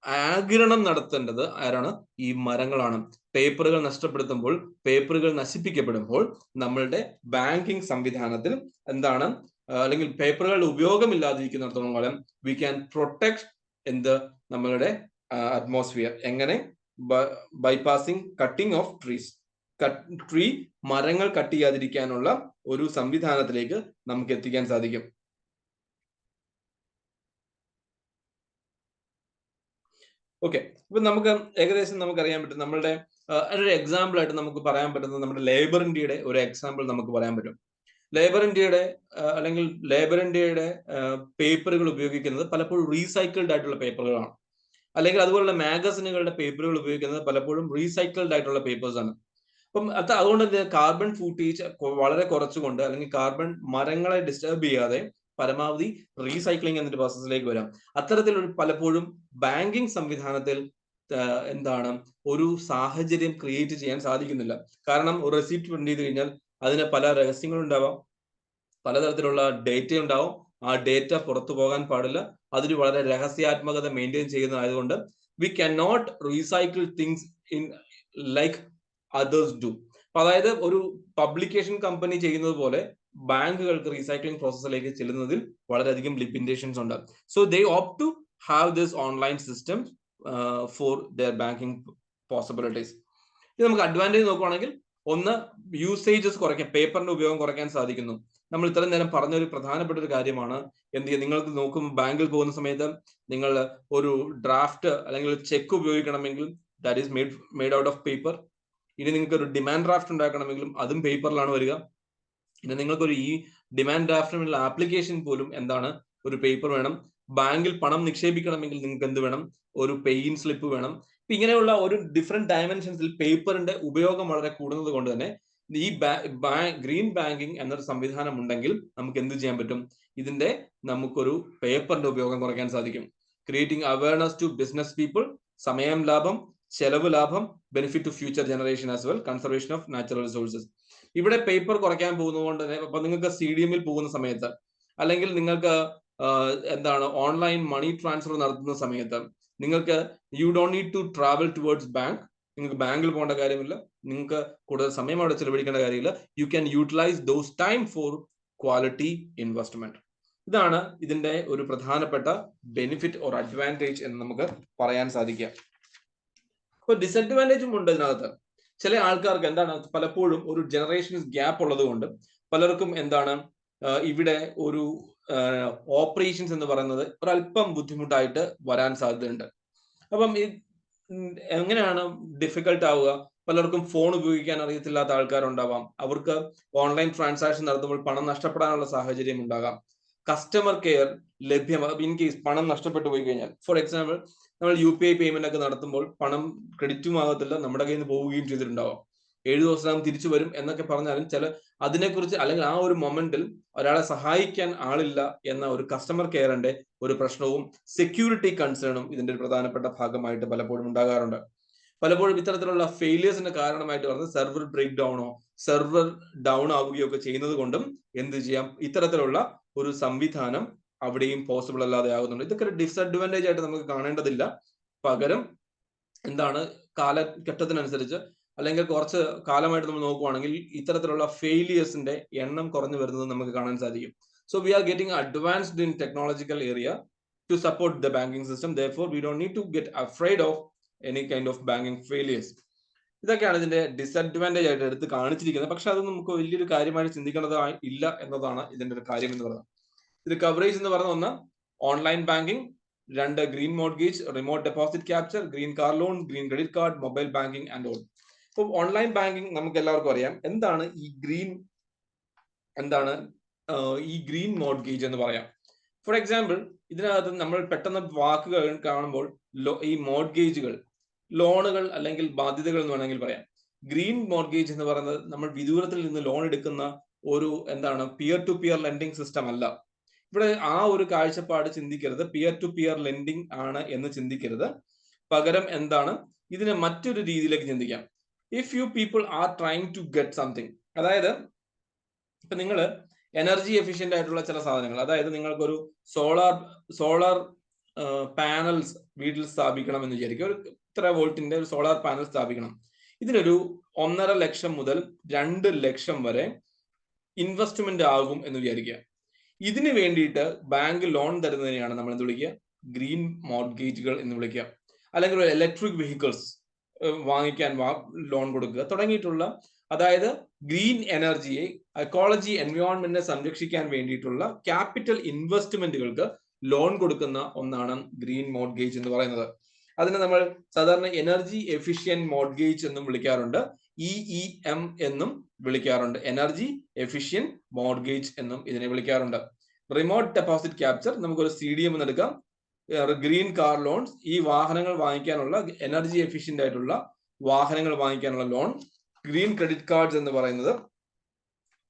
ആഗിരണം നടത്തേണ്ടത് ആരാണ്? ഈ മരങ്ങളാണ്. പേപ്പറുകൾ നഷ്ടപ്പെടുത്തുമ്പോൾ, പേപ്പറുകൾ നശിപ്പിക്കപ്പെടുമ്പോൾ നമ്മളുടെ ബാങ്കിങ് സംവിധാനത്തിൽ അല്ലെങ്കിൽ പേപ്പറുകളുടെ ഉപയോഗമില്ലാതിരിക്കുന്നിടത്തോളം കാലം വി ക്യാൻ പ്രൊട്ടക്ട് നമ്മളുടെ അറ്റ്മോസ്ഫിയർ. എങ്ങനെ? ബൈപാസിങ് കട്ടിംഗ് ഓഫ് ട്രീസ്. മരങ്ങൾ കട്ട് ചെയ്യാതിരിക്കാനുള്ള ഒരു സംവിധാനത്തിലേക്ക് നമുക്ക് എത്തിക്കാൻ സാധിക്കും. ഓക്കെ, ഇപ്പൊ നമുക്ക് ഏകദേശം നമുക്കറിയാൻ പറ്റും, നമ്മളുടെ ഒരു എക്സാമ്പിൾ ആയിട്ട് നമുക്ക് പറയാൻ പറ്റുന്നത് നമ്മുടെ ലേബർ ഇന്ത്യയുടെ ഒരു എക്സാമ്പിൾ നമുക്ക് പറയാൻ പറ്റും. ലേബർ ഇന്ത്യയുടെ പേപ്പറുകൾ ഉപയോഗിക്കുന്നത് പലപ്പോഴും റീസൈക്കിൾഡ് ആയിട്ടുള്ള പേപ്പറുകളാണ്. അല്ലെങ്കിൽ അതുപോലുള്ള മാഗസിനുകളുടെ പേപ്പറുകൾ ഉപയോഗിക്കുന്നത് പലപ്പോഴും റീസൈക്കിൾഡ് ആയിട്ടുള്ള പേപ്പേഴ്സ് ആണ്. അപ്പം അതുകൊണ്ട് കാർബൺ ഫൂട്ടേജ് വളരെ കുറച്ചുകൊണ്ട്, അല്ലെങ്കിൽ മരങ്ങളെ ഡിസ്റ്റർബ് ചെയ്യാതെ പരമാവധി റീസൈക്ലിംഗ് എന്നൊരു പ്രോസസ്സിലേക്ക് വരാം. അത്തരത്തിലൊരു പലപ്പോഴും ബാങ്കിങ് സംവിധാനത്തിൽ ഒരു സാഹചര്യം ക്രിയേറ്റ് ചെയ്യാൻ സാധിക്കുന്നില്ല. കാരണം ഒരു റെസിപ്റ്റ് പ്രിന്റ് ചെയ്ത് കഴിഞ്ഞാൽ അതിന് പല രഹസ്യങ്ങളുണ്ടാവാം, പലതരത്തിലുള്ള ഡേറ്റ ഉണ്ടാവും. ആ ഡേറ്റ പുറത്തു പോകാൻ പാടില്ല. അതിന് വളരെ രഹസ്യാത്മകത മെയിൻറ്റെയിൻ ചെയ്യുന്നതായതുകൊണ്ട് we can not recycle things in like others do. അതായത് ഒരു പബ്ലിക്കേഷൻ കമ്പനി ചെയ്യുന്നത് പോലെ ബാങ്കുകൾക്ക് റീസൈക്ലിംഗ് പ്രോസസ്സിലേക്ക് ചെല്ലുന്നതിൽ വളരെയധികം ലിമിറ്റേഷൻസ് ഉണ്ട്. So they opt to have this online system for their banking possibilities. ഇത് നമുക്ക് അഡ്വാൻറ്റേജ് നോക്കുവാണെങ്കിൽ ഒന്ന്, യൂസേജസ് കുറയ്ക്കാൻ, പേപ്പറിന്റെ ഉപയോഗം കുറയ്ക്കാൻ സാധിക്കുന്നു. നമ്മൾ ഇത്രയും നേരം പറഞ്ഞൊരു പ്രധാനപ്പെട്ട ഒരു കാര്യമാണ്. എന്ത് ചെയ്യുക, നിങ്ങൾക്ക് നോക്കുമ്പോൾ ബാങ്കിൽ പോകുന്ന സമയത്ത് നിങ്ങൾ ഒരു ഡ്രാഫ്റ്റ് അല്ലെങ്കിൽ ചെക്ക് ഉപയോഗിക്കണമെങ്കിൽ that is made out of paper. ഇനി നിങ്ങൾക്ക് ഒരു ഡിമാൻഡ് ഡ്രാഫ്റ്റ് ഉണ്ടാക്കണമെങ്കിലും അതും പേപ്പറിലാണ് വരിക. ഇനി നിങ്ങൾക്കൊരു ഈ ഡിമാൻഡ് ഡ്രാഫ്റ്റിനുള്ള ആപ്ലിക്കേഷൻ പോലും എന്താണ്, ഒരു പേപ്പർ വേണം. ബാങ്കിൽ പണം നിക്ഷേപിക്കണമെങ്കിൽ നിങ്ങൾക്ക് എന്ത് വേണം, ഒരു പേയിൻ സ്ലിപ്പ് വേണം. ഇങ്ങനെയുള്ള ഒരു ഡിഫറെന്റ് ഡയമെൻഷൻസിൽ പേപ്പറിന്റെ ഉപയോഗം വളരെ കൂടുന്നത് കൊണ്ട് തന്നെ ഈ ഗ്രീൻ ബാങ്കിങ് എന്നൊരു സംവിധാനം ഉണ്ടെങ്കിൽ നമുക്ക് എന്ത് ചെയ്യാൻ പറ്റും, ഇതിന്റെ നമുക്കൊരു പേപ്പറിന്റെ ഉപയോഗം കുറയ്ക്കാൻ സാധിക്കും. Creating awareness to business people, സമയം ലാഭം, ചെലവ് ലാഭം, benefit to future generation as well, conservation of natural resources. ഇവിടെ പേപ്പർ കുറയ്ക്കാൻ പോകുന്നത് കൊണ്ട് തന്നെ അപ്പൊ നിങ്ങൾക്ക് CDM-ൽ പോകുന്ന സമയത്ത് അല്ലെങ്കിൽ നിങ്ങൾക്ക് എന്താണ് ഓൺലൈൻ മണി ട്രാൻസ്ഫർ നടത്തുന്ന സമയത്ത് നിങ്ങൾക്ക് you don't need to travel towards bank. നിങ്ങൾക്ക് ബാങ്കിൽ പോകേണ്ട കാര്യമില്ല, നിങ്ങൾക്ക് കൂടുതൽ സമയം അവിടെ ചെലവഴിക്കേണ്ട കാര്യമില്ല. You can utilise those time for quality investment. ഇതാണ് ഇതിന്റെ ഒരു പ്രധാനപ്പെട്ട ബെനിഫിറ്റ് ഓർ അഡ്വാൻറ്റേജ് എന്ന് നമുക്ക് പറയാൻ സാധിക്കുക. അപ്പൊ ഡിസഡ്വാൻറ്റേജും ഉണ്ട് ഇതിനകത്ത്. ചില ആൾക്കാർക്ക് എന്താണ്, പലപ്പോഴും ഒരു ജനറേഷൻസ് ഗ്യാപ്പ് ഉള്ളത് കൊണ്ട് പലർക്കും എന്താണ് ഇവിടെ ഒരു ഓപ്പറേഷൻസ് എന്ന് പറയുന്നത് ഒരല്പം ബുദ്ധിമുട്ടായിട്ട് വരാൻ സാധ്യതയുണ്ട്. അപ്പം എങ്ങനെയാണ് ഡിഫിക്കൽട്ട് ആവുക? പലർക്കും ഫോൺ ഉപയോഗിക്കാൻ അറിയത്തില്ലാത്ത ആൾക്കാരുണ്ടാവാം. അവർക്ക് ഓൺലൈൻ ട്രാൻസാക്ഷൻ നടത്തുമ്പോൾ പണം നഷ്ടപ്പെടാനുള്ള സാഹചര്യം ഉണ്ടാകാം. കസ്റ്റമർ കെയർ ലഭ്യമാണ് ഇൻ കേസ് പണം നഷ്ടപ്പെട്ടു പോയി കഴിഞ്ഞാൽ. ഫോർ എക്സാമ്പിൾ, നമ്മൾ UPI പേയ്മെന്റ് ഒക്കെ നടത്തുമ്പോൾ പണം ക്രെഡിറ്റും ആകത്തില്ല, നമ്മുടെ കയ്യിൽ നിന്ന് പോവുകയും ചെയ്തിട്ടുണ്ടാവാം. 7 ദിവസം തിരിച്ചു വരും എന്നൊക്കെ പറഞ്ഞാലും അതിനെക്കുറിച്ച് അല്ലെങ്കിൽ ആ ഒരു മൊമെന്റിൽ ഒരാളെ സഹായിക്കാൻ ആളില്ല എന്ന ഒരു കസ്റ്റമർ കെയറിന്റെ ഒരു പ്രശ്നവും സെക്യൂരിറ്റി കൺസേണും ഇതിന്റെ ഒരു പ്രധാനപ്പെട്ട ഭാഗമായിട്ട് പലപ്പോഴും ഉണ്ടാകാറുണ്ട്. പലപ്പോഴും ഇത്തരത്തിലുള്ള ഫെയിലിയേഴ്സിന്റെ കാരണമായിട്ട് പറഞ്ഞത് സെർവർ ബ്രേക്ക് ഡൗണോ സെർവർ ഡൗൺ ആവുകയോ ഒക്കെ ചെയ്യുന്നത് കൊണ്ടും എന്ത് ചെയ്യാം, ഇത്തരത്തിലുള്ള ഒരു സംവിധാനം അവിടെയും പോസിബിൾ അല്ലാതെ ആകുന്നുണ്ട്. ഇതൊക്കെ ഒരു ഡിസഡ്വാൻറ്റേജ് ആയിട്ട് നമുക്ക് കാണേണ്ടതില്ല. പകരം എന്താണ്, കാലഘട്ടത്തിനനുസരിച്ച് അല്ലെങ്കിൽ കുറച്ച് കാലമായിട്ട് നമ്മൾ നോക്കുവാണെങ്കിൽ ഇത്തരത്തിലുള്ള ഫെയിലിയേഴ്സിന്റെ എണ്ണം കുറഞ്ഞു വരുന്നത് നമുക്ക് കാണാൻ സാധിക്കും. So we are getting advanced in technological area to support the banking system. Therefore we don't need to get afraid of any kind of banking failures. ഇതൊക്കെയാണ് ഇതിന്റെ ഡിസഡ്വാൻറ്റേജ് ആയിട്ട് എടുത്ത് കാണിച്ചിരിക്കുന്നത്. പക്ഷെ അത് നമുക്ക് വലിയൊരു കാര്യമായിട്ട് ചിന്തിക്കേണ്ടതായി ഇല്ല എന്നതാണ് ഇതിന്റെ ഒരു കാര്യം എന്ന് പറയുന്നത്. ഇത് കവറേജ് എന്ന് പറയുന്ന ഒന്ന്, online banking; 2, green mortgage, remote deposit capture, green car loan, green credit card, mobile banking and all. ഇപ്പൊ ഓൺലൈൻ ബാങ്കിങ് നമുക്ക് എല്ലാവർക്കും അറിയാം. എന്താണ് ഈ ഗ്രീൻ മോർഗേജ് എന്ന് പറയാം. ഫോർ എക്സാമ്പിൾ, ഇതിനകത്ത് നമ്മൾ പെട്ടെന്ന് വാക്കുകൾ കാണുമ്പോൾ ഈ മോർഗേജുകൾ, ലോണുകൾ അല്ലെങ്കിൽ ബാധ്യതകൾ എന്ന് വേണമെങ്കിൽ പറയാം. ഗ്രീൻ മോർഗേജ് എന്ന് പറയുന്നത് നമ്മൾ വിദൂരത്തിൽ നിന്ന് ലോൺ എടുക്കുന്ന ഒരു peer to peer lending system അല്ല. ഇവിടെ ആ ഒരു കാഴ്ചപ്പാട് ചിന്തിക്കരുത്. പിയർ ടു പിയർ ലെൻഡിങ് ആണ് എന്ന് ചിന്തിക്കരുത്. പകരം ഇതിനെ മറ്റൊരു രീതിയിലേക്ക് ചിന്തിക്കാം. If you people are trying to get something, അതായത് ഇപ്പൊ നിങ്ങൾ എനർജി എഫിഷ്യന്റ് ആയിട്ടുള്ള ചില സാധനങ്ങൾ, അതായത് നിങ്ങൾക്കൊരു സോളാർ പാനൽസ് വീട്ടിൽ സ്ഥാപിക്കണം എന്ന് വിചാരിക്കുക. ഒരു ഇത്ര വോൾട്ടിന്റെ ഒരു സോളാർ പാനൽ സ്ഥാപിക്കണം. ഇതിനൊരു 1.5 ലക്ഷം മുതൽ 2 ലക്ഷം വരെ ഇൻവെസ്റ്റ്മെന്റ് ആകും എന്ന് വിചാരിക്കുക. ഇതിന് വേണ്ടിയിട്ട് ബാങ്ക് ലോൺ തരുന്നതിനെയാണ് നമ്മൾ എന്ത് വിളിക്കുക, ഗ്രീൻ മോർഗേജുകൾ എന്ന് വിളിക്കുക. അല്ലെങ്കിൽ ഒരു ഇലക്ട്രിക് വെഹിക്കിൾസ് വാങ്ങിക്കാൻ ലോൺ കൊടുക്കുക തുടങ്ങിയിട്ടുള്ള, അതായത് ഗ്രീൻ എനർജിയെ, എക്കോളജി, എൻവയോൺമെന്റിനെ സംരക്ഷിക്കാൻ വേണ്ടിയിട്ടുള്ള ക്യാപിറ്റൽ ഇൻവെസ്റ്റ്മെന്റുകൾക്ക് ലോൺ കൊടുക്കുന്ന ഒന്നാണ് ഗ്രീൻ മോർഗേജ് എന്ന് പറയുന്നത്. അതിനെ നമ്മൾ സാധാരണ എനർജി എഫിഷ്യന്റ് മോർഗേജ് എന്നും വിളിക്കാറുണ്ട്, EEM എന്നും വിളിക്കാറുണ്ട്. എനർജി എഫിഷ്യന്റ് മോർഗേജ് എന്നും ഇതിനെ വിളിക്കാറുണ്ട്. റിമോട്ട് ഡെപ്പോസിറ്റ് ക്യാപ്ചർ, നമുക്കൊരു CDM എന്ന് എടുക്കാം. ഗ്രീൻ കാർ ലോൺസ്, ഈ വാഹനങ്ങൾ വാങ്ങിക്കാനുള്ള, എനർജി എഫിഷ്യന്റ് ആയിട്ടുള്ള വാഹനങ്ങൾ വാങ്ങിക്കാനുള്ള ലോൺ. ഗ്രീൻ ക്രെഡിറ്റ് കാർഡ്സ് എന്ന് പറയുന്നത്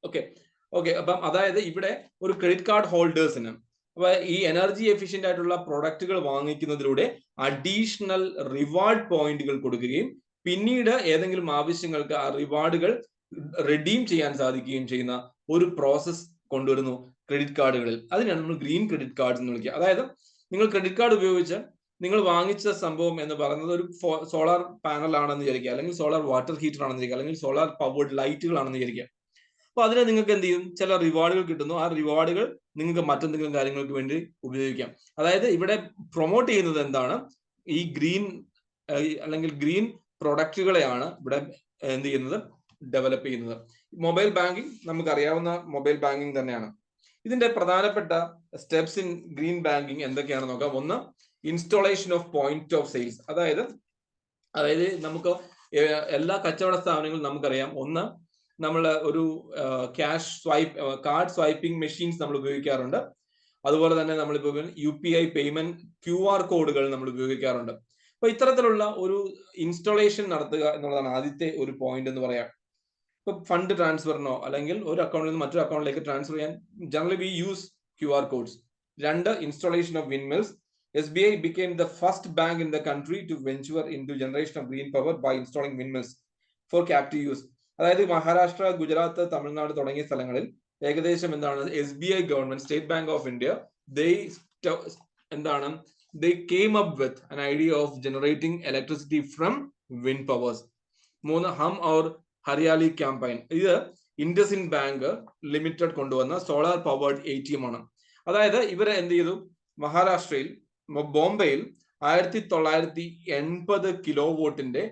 ഓക്കെ അപ്പം അതായത് ഇവിടെ ഒരു ക്രെഡിറ്റ് കാർഡ് ഹോൾഡേഴ്സിന് അപ്പൊ ഈ എനർജി എഫിഷ്യന്റ് ആയിട്ടുള്ള പ്രൊഡക്റ്റുകൾ വാങ്ങിക്കുന്നതിലൂടെ അഡീഷണൽ റിവാർഡ് പോയിന്റുകൾ കൊടുക്കുകയും പിന്നീട് ഏതെങ്കിലും ആവശ്യങ്ങൾക്ക് ആ റിവാർഡുകൾ റിഡീം ചെയ്യാൻ സാധിക്കുകയും ചെയ്യുന്ന ഒരു പ്രോസസ് കൊണ്ടുവരുന്നു ക്രെഡിറ്റ് കാർഡുകളിൽ. അതിനാണ് നമ്മൾ ഗ്രീൻ ക്രെഡിറ്റ് കാർഡ്സ് എന്ന് വിളിക്കുക. അതായത് നിങ്ങൾ ക്രെഡിറ്റ് കാർഡ് ഉപയോഗിച്ച് നിങ്ങൾ വാങ്ങിച്ച സംഭവം എന്ന് പറയുന്നത് ഒരു സോളാർ പാനൽ ആണെന്ന് വിചാരിക്കുക, അല്ലെങ്കിൽ സോളാർ വാട്ടർ ഹീറ്റർ ആണെന്ന് വിചാരിക്കുക, അല്ലെങ്കിൽ സോളാർ പവേർഡ് ലൈറ്റുകളാണെന്ന് വിചാരിക്കുക. അപ്പൊ അതിന് നിങ്ങൾക്ക് എന്ത് ചെയ്യും, ചില റിവാർഡുകൾ കിട്ടുന്നു. ആ റിവാർഡുകൾ നിങ്ങൾക്ക് മറ്റെന്തെങ്കിലും കാര്യങ്ങൾക്ക് വേണ്ടി ഉപയോഗിക്കാം. അതായത് ഇവിടെ പ്രൊമോട്ട് ചെയ്യുന്നത് എന്താണ്, ഈ ഗ്രീൻ അല്ലെങ്കിൽ ഗ്രീൻ പ്രൊഡക്റ്റുകളെയാണ് ഇവിടെ എന്ത് ചെയ്യുന്നത്, ഡെവലപ്പ് ചെയ്യുന്നത്. മൊബൈൽ ബാങ്കിങ് നമുക്കറിയാവുന്ന മൊബൈൽ ബാങ്കിങ് തന്നെയാണ്. ഇതിന്റെ പ്രധാനപ്പെട്ട സ്റ്റെപ്സ് ഇൻ ഗ്രീൻ ബാങ്കിങ് എന്തൊക്കെയാണെന്ന് നോക്കാം. ഒന്ന്, installation of point of sales. അതായത് നമുക്ക് എല്ലാ കച്ചവട സ്ഥാപനങ്ങളും നമുക്കറിയാം, ഒന്ന് നമ്മൾ ഒരു cash swipe, card swiping machines നമ്മൾ ഉപയോഗിക്കാറുണ്ട്. അതുപോലെ തന്നെ നമ്മളിപ്പോൾ UPI പേയ്മെന്റ് QR കോഡുകൾ നമ്മൾ ഉപയോഗിക്കാറുണ്ട്. അപ്പൊ ഇത്തരത്തിലുള്ള ഒരു ഇൻസ്റ്റോളേഷൻ നടത്തുക എന്നുള്ളതാണ് ആദ്യത്തെ ഒരു പോയിന്റ് എന്ന് പറയാം. ഇപ്പൊ ഫണ്ട് ട്രാൻസ്ഫറിനോ അല്ലെങ്കിൽ ഒരു അക്കൗണ്ടിൽ നിന്ന് മറ്റൊരു അക്കൗണ്ടിലേക്ക് ട്രാൻസ്ഫർ ചെയ്യാൻ generally we use QR codes. രണ്ട്, installation of windmills. SBI became the first bank in the country to venture into generation of green power by installing windmills for captive use. അതായത് മഹാരാഷ്ട്ര, ഗുജറാത്ത്, തമിഴ്നാട് തുടങ്ങിയ സ്ഥലങ്ങളിൽ ഏകദേശം എന്താണ് SBI government, state bank of India, they came up with an idea of generating electricity from wind powers. മൂന്ന്, ഹം Aur Hariyali campaign. ഇത് IndusInd bank limited കൊണ്ടുവന്ന solar powered ATM ആണ്. അതായത് ഇവരെ എന്ത് ചെയ്തു, മഹാരാഷ്ട്രയിൽ ബോംബെയിൽ 1980 കിലോവോട്ടിന്റെ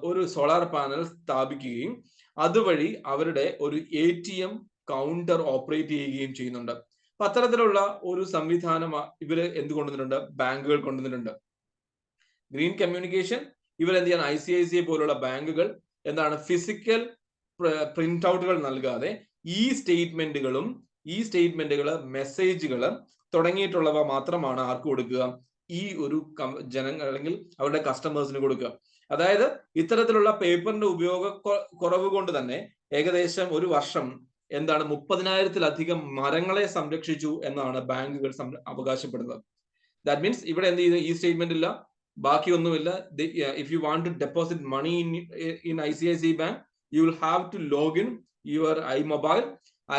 ഒരു സോളാർ പാനൽ സ്ഥാപിക്കുകയും അതുവഴി അവരുടെ ഒരു ATM കൗണ്ടർ ഓപ്പറേറ്റ് ചെയ്യുകയും ചെയ്യുന്നുണ്ട്. അപ്പൊ അത്തരത്തിലുള്ള ഒരു സംവിധാനം ഇവര് എന്ത് കൊണ്ടുവന്നിട്ടുണ്ട്, ബാങ്കുകൾ കൊണ്ടുവന്നിട്ടുണ്ട്. ഗ്രീൻ കമ്മ്യൂണിക്കേഷൻ, ഇവർ എന്ത് ചെയ്യാൻ, ICICI പോലുള്ള ബാങ്കുകൾ എന്താണ് ഫിസിക്കൽ പ്രിന്റ് ഔട്ടുകൾ നൽകാതെ ഈ സ്റ്റേറ്റ്മെന്റുകൾ മെസ്സേജുകൾ തുടങ്ങിയിട്ടുള്ളവ മാത്രമാണ് ആർക്ക് കൊടുക്കുക, ഈ ഒരു ജനങ്ങൾ അല്ലെങ്കിൽ അവരുടെ കസ്റ്റമേഴ്സിന് കൊടുക്കുക. അതായത് ഇത്തരത്തിലുള്ള പേപ്പറിന്റെ ഉപയോഗ കുറവ് കൊണ്ട് തന്നെ ഏകദേശം ഒരു വർഷം എന്താണ് 30,000-ലധികം മരങ്ങളെ സംരക്ഷിച്ചു എന്നാണ് ബാങ്കുകൾ അവകാശപ്പെടുന്നത്. ദാറ്റ് മീൻസ് ഇവിടെ എന്ത് ചെയ്തു, ഈ സ്റ്റേറ്റ്മെന്റ് ഇല്ല, ബാക്കിയൊന്നുമില്ല. If you want to deposit money in ICICI bank, you will have to login your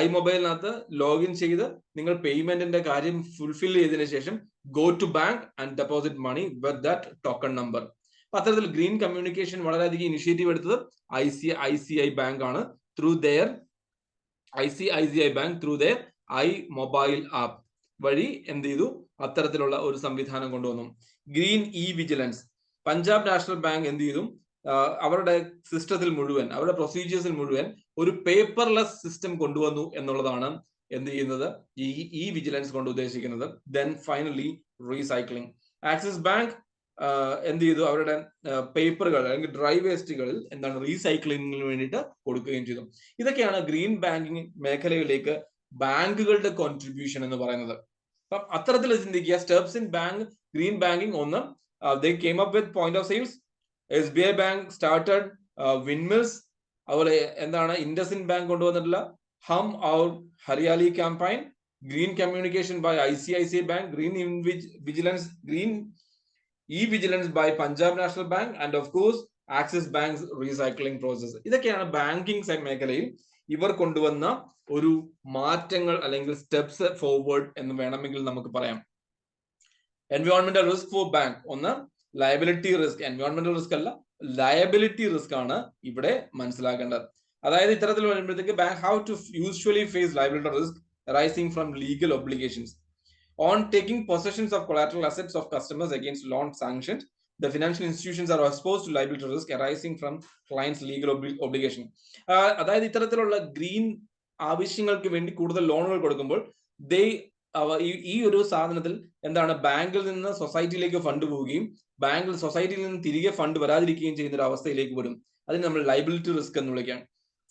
ഐമൊബൈലിനകത്ത് ലോഗിൻ ചെയ്ത് നിങ്ങൾ പേയ്മെന്റിന്റെ കാര്യം ഫുൾഫിൽ ചെയ്തതിനു ശേഷം go to bank and deposit money with that token number. അപ്പൊ അത്തരത്തിൽ ഗ്രീൻ കമ്മ്യൂണിക്കേഷൻ വളരെയധികം ഇനിഷ്യേറ്റീവ് എടുത്തത് ICICI ബാങ്ക് ആണ്. ത്രൂ ദെയർ iMobile ആപ്പ് വഴി എന്ത് ചെയ്തു, അത്തരത്തിലുള്ള ഒരു സംവിധാനം കൊണ്ടുവന്നു. Green vigilance. Punjab national bank എന്ത് ചെയ്തു, അവരുടെ സിസ്റ്റത്തിൽ മുഴുവൻ, അവരുടെ പ്രൊസീജിയേഴ്സിൽ മുഴുവൻ ഒരു പേപ്പർലെസ് സിസ്റ്റം കൊണ്ടുവന്നു എന്നുള്ളതാണ് എന്ത് ചെയ്യുന്നത്, ഈ വിജിലൻസ് കൊണ്ട് ഉദ്ദേശിക്കുന്നത്. Then finally recycling. Axis bank എന്ത് ചെയ്തു, അവരുടെ പേപ്പറുകൾ അല്ലെങ്കിൽ ഡ്രൈ വേസ്റ്റുകളിൽ എന്താണ് റീസൈക്ലിംഗിന് വേണ്ടിയിട്ട് കൊടുക്കുകയും ചെയ്തു. ഇതൊക്കെയാണ് ഗ്രീൻ ബാങ്കിങ് മേഖലയിലേക്ക് ബാങ്കുകളുടെ കോൺട്രിബ്യൂഷൻ എന്ന് പറയുന്നത്. അപ്പം അത്തരത്തിൽ ചിന്തിക്കുക. Steps in green banking. ഒന്ന്, they came up with point of sales. SBI bank started windmills. അതുപോലെ എന്താണ് ഇൻഡസിൻഡ് ബാങ്ക് കൊണ്ടുവന്നിട്ടുള്ള Hum Aur Hariyali campaign. Green communication by ICICI bank. Green vigilance by Punjab national bank and of course Axis bank recycling process. ഇതൊക്കെയാണ് banking മേഖലയിൽ ഇവർ കൊണ്ടുവന്ന ഒരു മാറ്റങ്ങൾ അല്ലെങ്കിൽ സ്റ്റെപ്സ് ഫോർവേഡ് എന്ന് വേണമെങ്കിൽ നമുക്ക് പറയാം. എൻവയോൺമെന്റൽ റിസ്ക് ഫോർ ബാങ്ക്. ഒന്ന്, ലയബിലിറ്റി റിസ്ക്. എൻവയോൺമെന്റൽ റിസ്ക് അല്ല, ലയബിലിറ്റി റിസ്ക് ആണ് ഇവിടെ മനസ്സിലാക്കേണ്ടത്. അതായത് ഇത്തരത്തിൽ വരുമ്പോഴത്തേക്ക് bank have to usually face liability risk arising from legal obligations. On taking possessions of collateral assets of customers against loan sanctions, the financial institutions are exposed to liability risk arising from clients' legal obligation. അതായത് ഇത്തരത്തിലുള്ള green ആവശ്യങ്ങൾക്ക് വേണ്ടി കൂടുതൽ ലോണുകൾ കൊടുക്കുമ്പോൾ ഈ ഒരു സാധനത്തിൽ എന്താണ്, ബാങ്കിൽ നിന്ന് സൊസൈറ്റിയിലേക്ക് ഫണ്ട് പോവുകയും സൊസൈറ്റിയിൽ നിന്ന് തിരികെ ഫണ്ട് വരാതിരിക്കുകയും ചെയ്യുന്ന ഒരു അവസ്ഥയിലേക്ക് വരും. അതിന് നമ്മൾ ലയബിലിറ്റി റിസ്ക് എന്ന് വിളിക്കാം.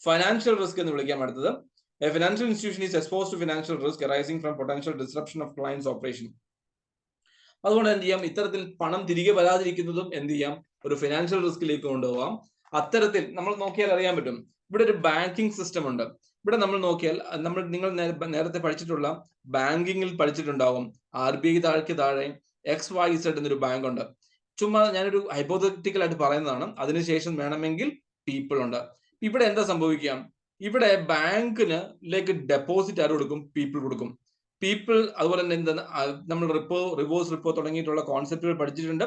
ഫൈനാൻഷ്യൽ റിസ്ക് എന്ന് വിളിക്കാം. അടുത്തത്, a financial institution is exposed to financial risk arising from potential disruption of client's operation. അതുകൊണ്ട് എന്ത് ചെയ്യാം, ഇത്തരത്തിൽ പണം തിരികെ വരാതിരിക്കുന്നതും എന്ത് ചെയ്യാം, ഒരു ഫിനാൻഷ്യൽ റിസ്കിലേക്ക് കൊണ്ടുപോകാം. അത്തരത്തിൽ നമ്മൾ നോക്കിയാൽ അറിയാൻ പറ്റും, ഇവിടെ ഒരു ബാങ്കിങ് സിസ്റ്റം ഉണ്ട്. ഇവിടെ നമ്മൾ നോക്കിയാൽ നിങ്ങൾ നേരത്തെ പഠിച്ചിട്ടുള്ള ബാങ്കിങ്ങിൽ പഠിച്ചിട്ടുണ്ടാവും, RBI താഴെ XYZ എന്നൊരു ബാങ്ക് ഉണ്ട്. ചുമ്മാ ഞാനൊരു ഹൈപ്പോത്തറ്റിക്കൽ ആയിട്ട് പറയുന്നതാണ്. അതിനുശേഷം വേണമെങ്കിൽ പീപ്പിൾ ഉണ്ട്. ഇവിടെ എന്താ സംഭവിക്കാം, ഇവിടെ ബാങ്കിലേക്ക് ഡെപ്പോസിറ്റ് ആര് കൊടുക്കും, പീപ്പിൾ കൊടുക്കും. പീപ്പിൾ അതുപോലെ തന്നെ എന്താണ് നമ്മൾ റിവേഴ്സ് റിപ്പോ തുടങ്ങിയിട്ടുള്ള കോൺസെപ്റ്റുകൾ പഠിച്ചിട്ടുണ്ട്.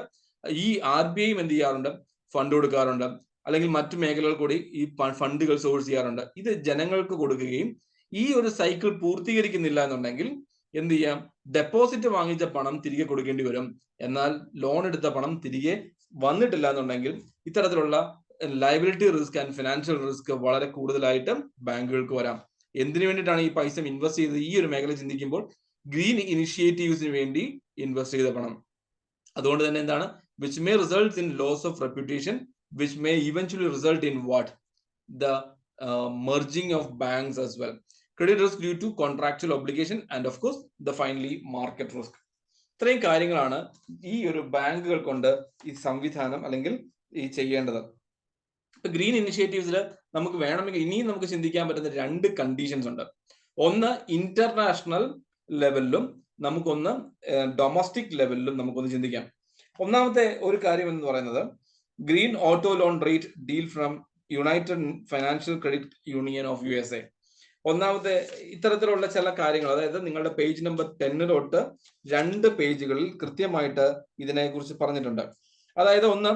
ഈ RBIയും എന്ത് ചെയ്യാറുണ്ട്, ഫണ്ട് കൊടുക്കാറുണ്ട്, അല്ലെങ്കിൽ മറ്റു മേഖലകൾ കൂടി ഈ ഫണ്ടുകൾ സോഴ്സ് ചെയ്യാറുണ്ട്. ഇത് ജനങ്ങൾക്ക് കൊടുക്കുകയും ഈ ഒരു സൈക്കിൾ പൂർത്തീകരിക്കുന്നില്ല എന്നുണ്ടെങ്കിൽ എന്ത് ചെയ്യാം, ഡെപ്പോസിറ്റ് വാങ്ങിച്ച പണം തിരികെ കൊടുക്കേണ്ടി വരും. എന്നാൽ ലോൺ എടുത്ത പണം തിരികെ വന്നിട്ടില്ല എന്നുണ്ടെങ്കിൽ ഇത്തരത്തിലുള്ള liability risk and financial risk വളരെ കൂടുതലായിട്ട് ബാങ്കുകൾക്ക് വരാം. എന്തിനു വേണ്ടിയിട്ടാണ് ഈ പൈസ ഇൻവെസ്റ്റ് ചെയ്തത്? ഈ ഒരു മേഖല ചിന്തിക്കുമ്പോൾ ഗ്രീൻ ഇനിഷ്യേറ്റീവ്സിന് വേണ്ടി ഇൻവെസ്റ്റ് ചെയ്ത പണം. അതുകൊണ്ട് തന്നെ എന്താണ്, which may result in loss of reputation, which may eventually result in what, the merging of banks as well, credit risk due to contractual obligation and of course the finally market risk. ഇത്രയും കാര്യങ്ങളാണ് ഈ ഒരു ബാങ്കുകൾ കൊണ്ട് ഈ സംവിധാനം അല്ലെങ്കിൽ ഈ ചെയ്യേണ്ടത്. ഇപ്പൊ ഗ്രീൻ ഇനിഷ്യേറ്റീവ്സിൽ നമുക്ക് വേണമെങ്കിൽ ഇനിയും നമുക്ക് ചിന്തിക്കാൻ പറ്റുന്ന 2 കണ്ടീഷൻസ് ഉണ്ട്. ഒന്ന് ഇന്റർനാഷണൽ ലെവലിലും നമുക്കൊന്ന് ഡൊമസ്റ്റിക് ലെവലിലും നമുക്കൊന്ന് ചിന്തിക്കാം. ഒന്നാമത്തെ ഒരു കാര്യം എന്ന് പറയുന്നത് green auto loan rate deal from United financial credit union of USA. ഒന്നാമത്തെ ഇത്തരത്തിലുള്ള ചില കാര്യങ്ങൾ, അതായത് നിങ്ങളുടെ പേജ് നമ്പർ 10 തൊട്ട് 2 പേജുകളിൽ കൃത്യമായിട്ട് ഇതിനെക്കുറിച്ച് പറഞ്ഞിട്ടുണ്ട്. അതായത് ഒന്ന്,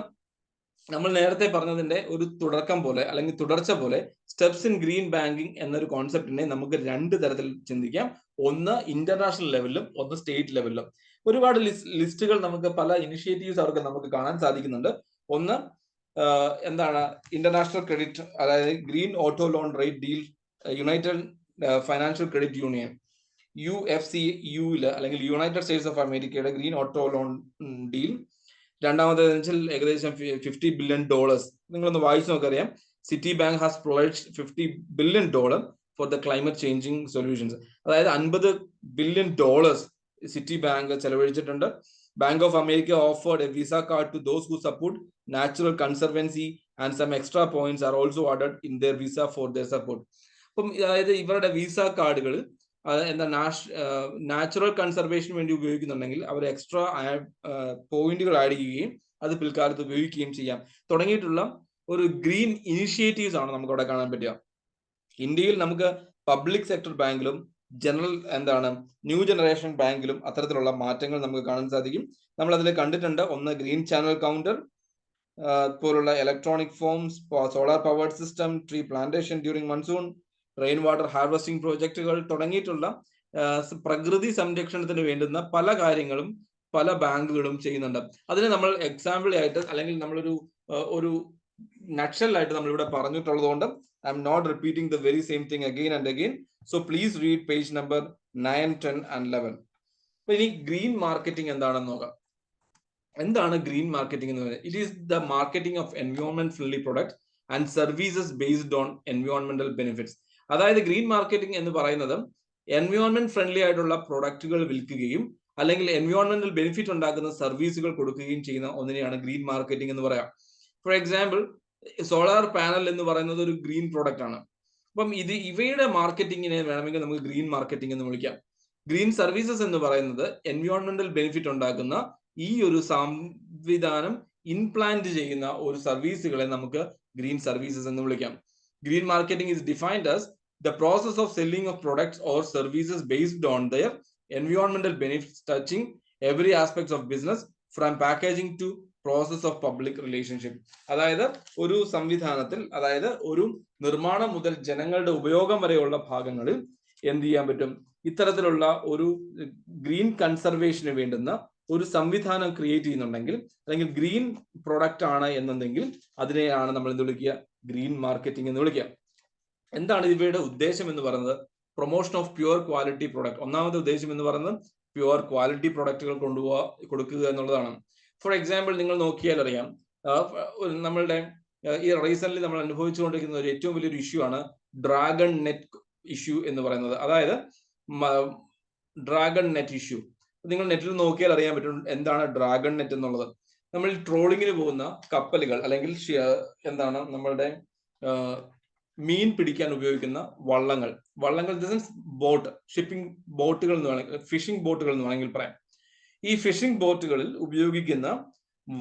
നമ്മൾ നേരത്തെ പറഞ്ഞതിന്റെ ഒരു തുടക്കം പോലെ അല്ലെങ്കിൽ തുടർച്ച പോലെ സ്റ്റെപ്സ് ഇൻ ഗ്രീൻ ബാങ്കിങ് എന്നൊരു കോൺസെപ്റ്റിനെ നമുക്ക് 2 തരത്തിൽ ചിന്തിക്കാം. ഒന്ന് ഇന്റർനാഷണൽ ലെവലിലും ഒന്ന് സ്റ്റേറ്റ് ലെവലിലും. ഒരുപാട് ലിസ്റ്റുകൾ നമുക്ക് പല ഇനിഷ്യേറ്റീവ്സ് അവർക്ക് നമുക്ക് കാണാൻ സാധിക്കുന്നുണ്ട്. ഒന്ന് എന്താണ് ഇന്റർനാഷണൽ ക്രെഡിറ്റ്, അതായത് green auto loan rate deal united financial credit union UFCU അല്ലെങ്കിൽ യുണൈറ്റഡ് സ്റ്റേറ്റ്സ് ഓഫ് അമേരിക്കയുടെ ഗ്രീൻ ഓട്ടോ ലോൺ ഡീൽ. രണ്ടാമത്തേത് വെച്ചാൽ ഏകദേശം $50 billion. നിങ്ങളൊന്ന് വായിച്ചു നോക്കറിയാം. Citi bank has provide $50 billion for the climate changing solutions. അതായത് $50 billion സിറ്റി ബാങ്ക് ചെലവഴിച്ചിട്ടുണ്ട്. Bank of America offered a Visa card to those who support natural conservancy and some extra points are also added in their visa for their support. അപ്പം അതായത് ഇവരുടെ visa കാർഡുകൾ എന്താ natural കൺസർവേഷന് വേണ്ടി ഉപയോഗിക്കുന്നുണ്ടെങ്കിൽ അവർ extra പോയിന്റുകൾ add ചെയ്യുകയും അത് പിൽക്കാലത്ത് ഉപയോഗിക്കുകയും ചെയ്യാം തുടങ്ങിയിട്ടുള്ള ഒരു ഗ്രീൻ ഇനിഷ്യേറ്റീവ്സ് ആണ് നമുക്ക് അവിടെ കാണാൻ പറ്റുക. ഇന്ത്യയിൽ നമുക്ക് പബ്ലിക് സെക്ടർ ബാങ്കിലും ജനറൽ ന്യൂ ജനറേഷൻ ബാങ്കിലും അത്തരത്തിലുള്ള മാറ്റങ്ങൾ നമുക്ക് കാണാൻ സാധിക്കും. നമ്മൾ അതിൽ കണ്ടിട്ടുണ്ട്. ഒന്ന് ഗ്രീൻ ചാനൽ കൗണ്ടർ പോലുള്ള electronic forms, solar powered system, tree plantation during monsoon, rain water harvesting പ്രോജക്റ്റുകൾ തുടങ്ങിയിട്ടുള്ള പ്രകൃതി സംരക്ഷണത്തിന് വേണ്ടുന്ന പല കാര്യങ്ങളും പല ബാങ്കുകളും ചെയ്യുന്നുണ്ട്. അതിന് നമ്മൾ എക്സാമ്പിൾ ആയിട്ട് അല്ലെങ്കിൽ നമ്മളൊരു നക്ഷലായിട്ട് നമ്മൾ ഇവിടെ പറഞ്ഞിട്ടുള്ളത് കൊണ്ട് I'm not repeating the very same thing again and again. So please read page number 9, 10 and 11. അപ്പൊ ഇനി ഗ്രീൻ മാർക്കറ്റിംഗ് എന്താണെന്ന് നോക്കാം. എന്താണ് ഗ്രീൻ മാർക്കറ്റിംഗ് എന്ന് പറയുന്നത്? It is the marketing of environment friendly products and services based on എൻവയോൺമെന്റൽ benefits. അതായത് green marketing എന്ന് പറയുന്നത് എൻവയോൺമെന്റ് ഫ്രണ്ട്ലി ആയിട്ടുള്ള പ്രൊഡക്റ്റുകൾ വിൽക്കുകയും അല്ലെങ്കിൽ എൻവയോൺമെന്റൽ ബെനിഫിറ്റ് ഉണ്ടാക്കുന്ന സർവീസുകൾ കൊടുക്കുകയും ചെയ്യുന്ന ഒന്നിനെയാണ് ഗ്രീൻ മാർക്കറ്റിംഗ് എന്ന് പറയാം. ഫോർ എക്സാമ്പിൾ, സോളാർ പാനൽ എന്ന് പറയുന്നത് ഒരു ഗ്രീൻ പ്രോഡക്റ്റ് ആണ്. അപ്പം ഇവയുടെ മാർക്കറ്റിങ്ങിനെ വേണമെങ്കിൽ നമുക്ക് ഗ്രീൻ മാർക്കറ്റിംഗ് എന്ന് വിളിക്കാം. ഗ്രീൻ സർവീസസ് എന്ന് പറയുന്നത് എൻവയോൺമെന്റൽ ബെനിഫിറ്റ് ഉണ്ടാക്കുന്ന ഈ ഒരു സംവിധാനം ഇംപ്ലാന്റ് ചെയ്യുന്ന ഒരു സർവീസുകളെ നമുക്ക് ഗ്രീൻ സർവീസസ് എന്ന് വിളിക്കാം. Green marketing is defined as the process of selling of products or services based on their environmental benefits touching every aspect of business from packaging to process of public relationship. അതായത് ഒരു സംവിധാനത്തിൽ, അതായത് ഒരു നിർമ്മാണം മുതൽ ജനങ്ങളുടെ ഉപയോഗം വരെയുള്ള ഭാഗങ്ങളിൽ എന്ത് ചെയ്യാൻ പറ്റും? ഇത്തരത്തിലുള്ള ഒരു ഗ്രീൻ കൺസർവേഷന് വേണ്ടുന്ന ഒരു സംവിധാനം ക്രിയേറ്റ് ചെയ്യുന്നുണ്ടെങ്കിൽ അല്ലെങ്കിൽ ഗ്രീൻ പ്രൊഡക്റ്റ് ആണ് എന്നുണ്ടെങ്കിൽ അതിനെയാണ് നമ്മൾ എന്ത് വിളിക്കുക? ഗ്രീൻ മാർക്കറ്റിംഗ് എന്ന് വിളിക്കുക. എന്താണ് ഇവയുടെ ഉദ്ദേശം എന്ന് പറയുന്നത്? Promotion of pure quality product. ഒന്നാമത്തെ ഉദ്ദേശം എന്ന് പറയുന്നത് പ്യുവർ ക്വാളിറ്റി പ്രൊഡക്റ്റുകൾ കൊടുക്കുക എന്നുള്ളതാണ്. ഫോർ എക്സാമ്പിൾ, നിങ്ങൾ നോക്കിയാൽ അറിയാം, നമ്മളുടെ ഈ റീസെന്റ് നമ്മൾ അനുഭവിച്ചുകൊണ്ടിരിക്കുന്ന ഒരു ഏറ്റവും വലിയൊരു ഇഷ്യൂ ആണ് ഡ്രാഗൺ നെറ്റ് ഇഷ്യൂ എന്ന് പറയുന്നത്. അതായത് ഡ്രാഗൺ നെറ്റ് ഇഷ്യൂ നിങ്ങൾ നെറ്റിൽ നോക്കിയാൽ അറിയാൻ പറ്റും എന്താണ് ഡ്രാഗൺ നെറ്റ് എന്നുള്ളത്. നമ്മൾ ട്രോളിങ്ങിന് പോകുന്ന കപ്പലുകൾ അല്ലെങ്കിൽ നമ്മളുടെ മീൻ പിടിക്കാൻ ഉപയോഗിക്കുന്ന വള്ളങ്ങൾ ബോട്ട്, ഷിപ്പിംഗ് ബോട്ടുകൾ എന്ന് വേണമെങ്കിൽ, ഫിഷിംഗ് ബോട്ടുകൾ എന്ന് വേണമെങ്കിൽ പറയാം. ഈ ഫിഷിംഗ് ബോട്ടുകളിൽ ഉപയോഗിക്കുന്ന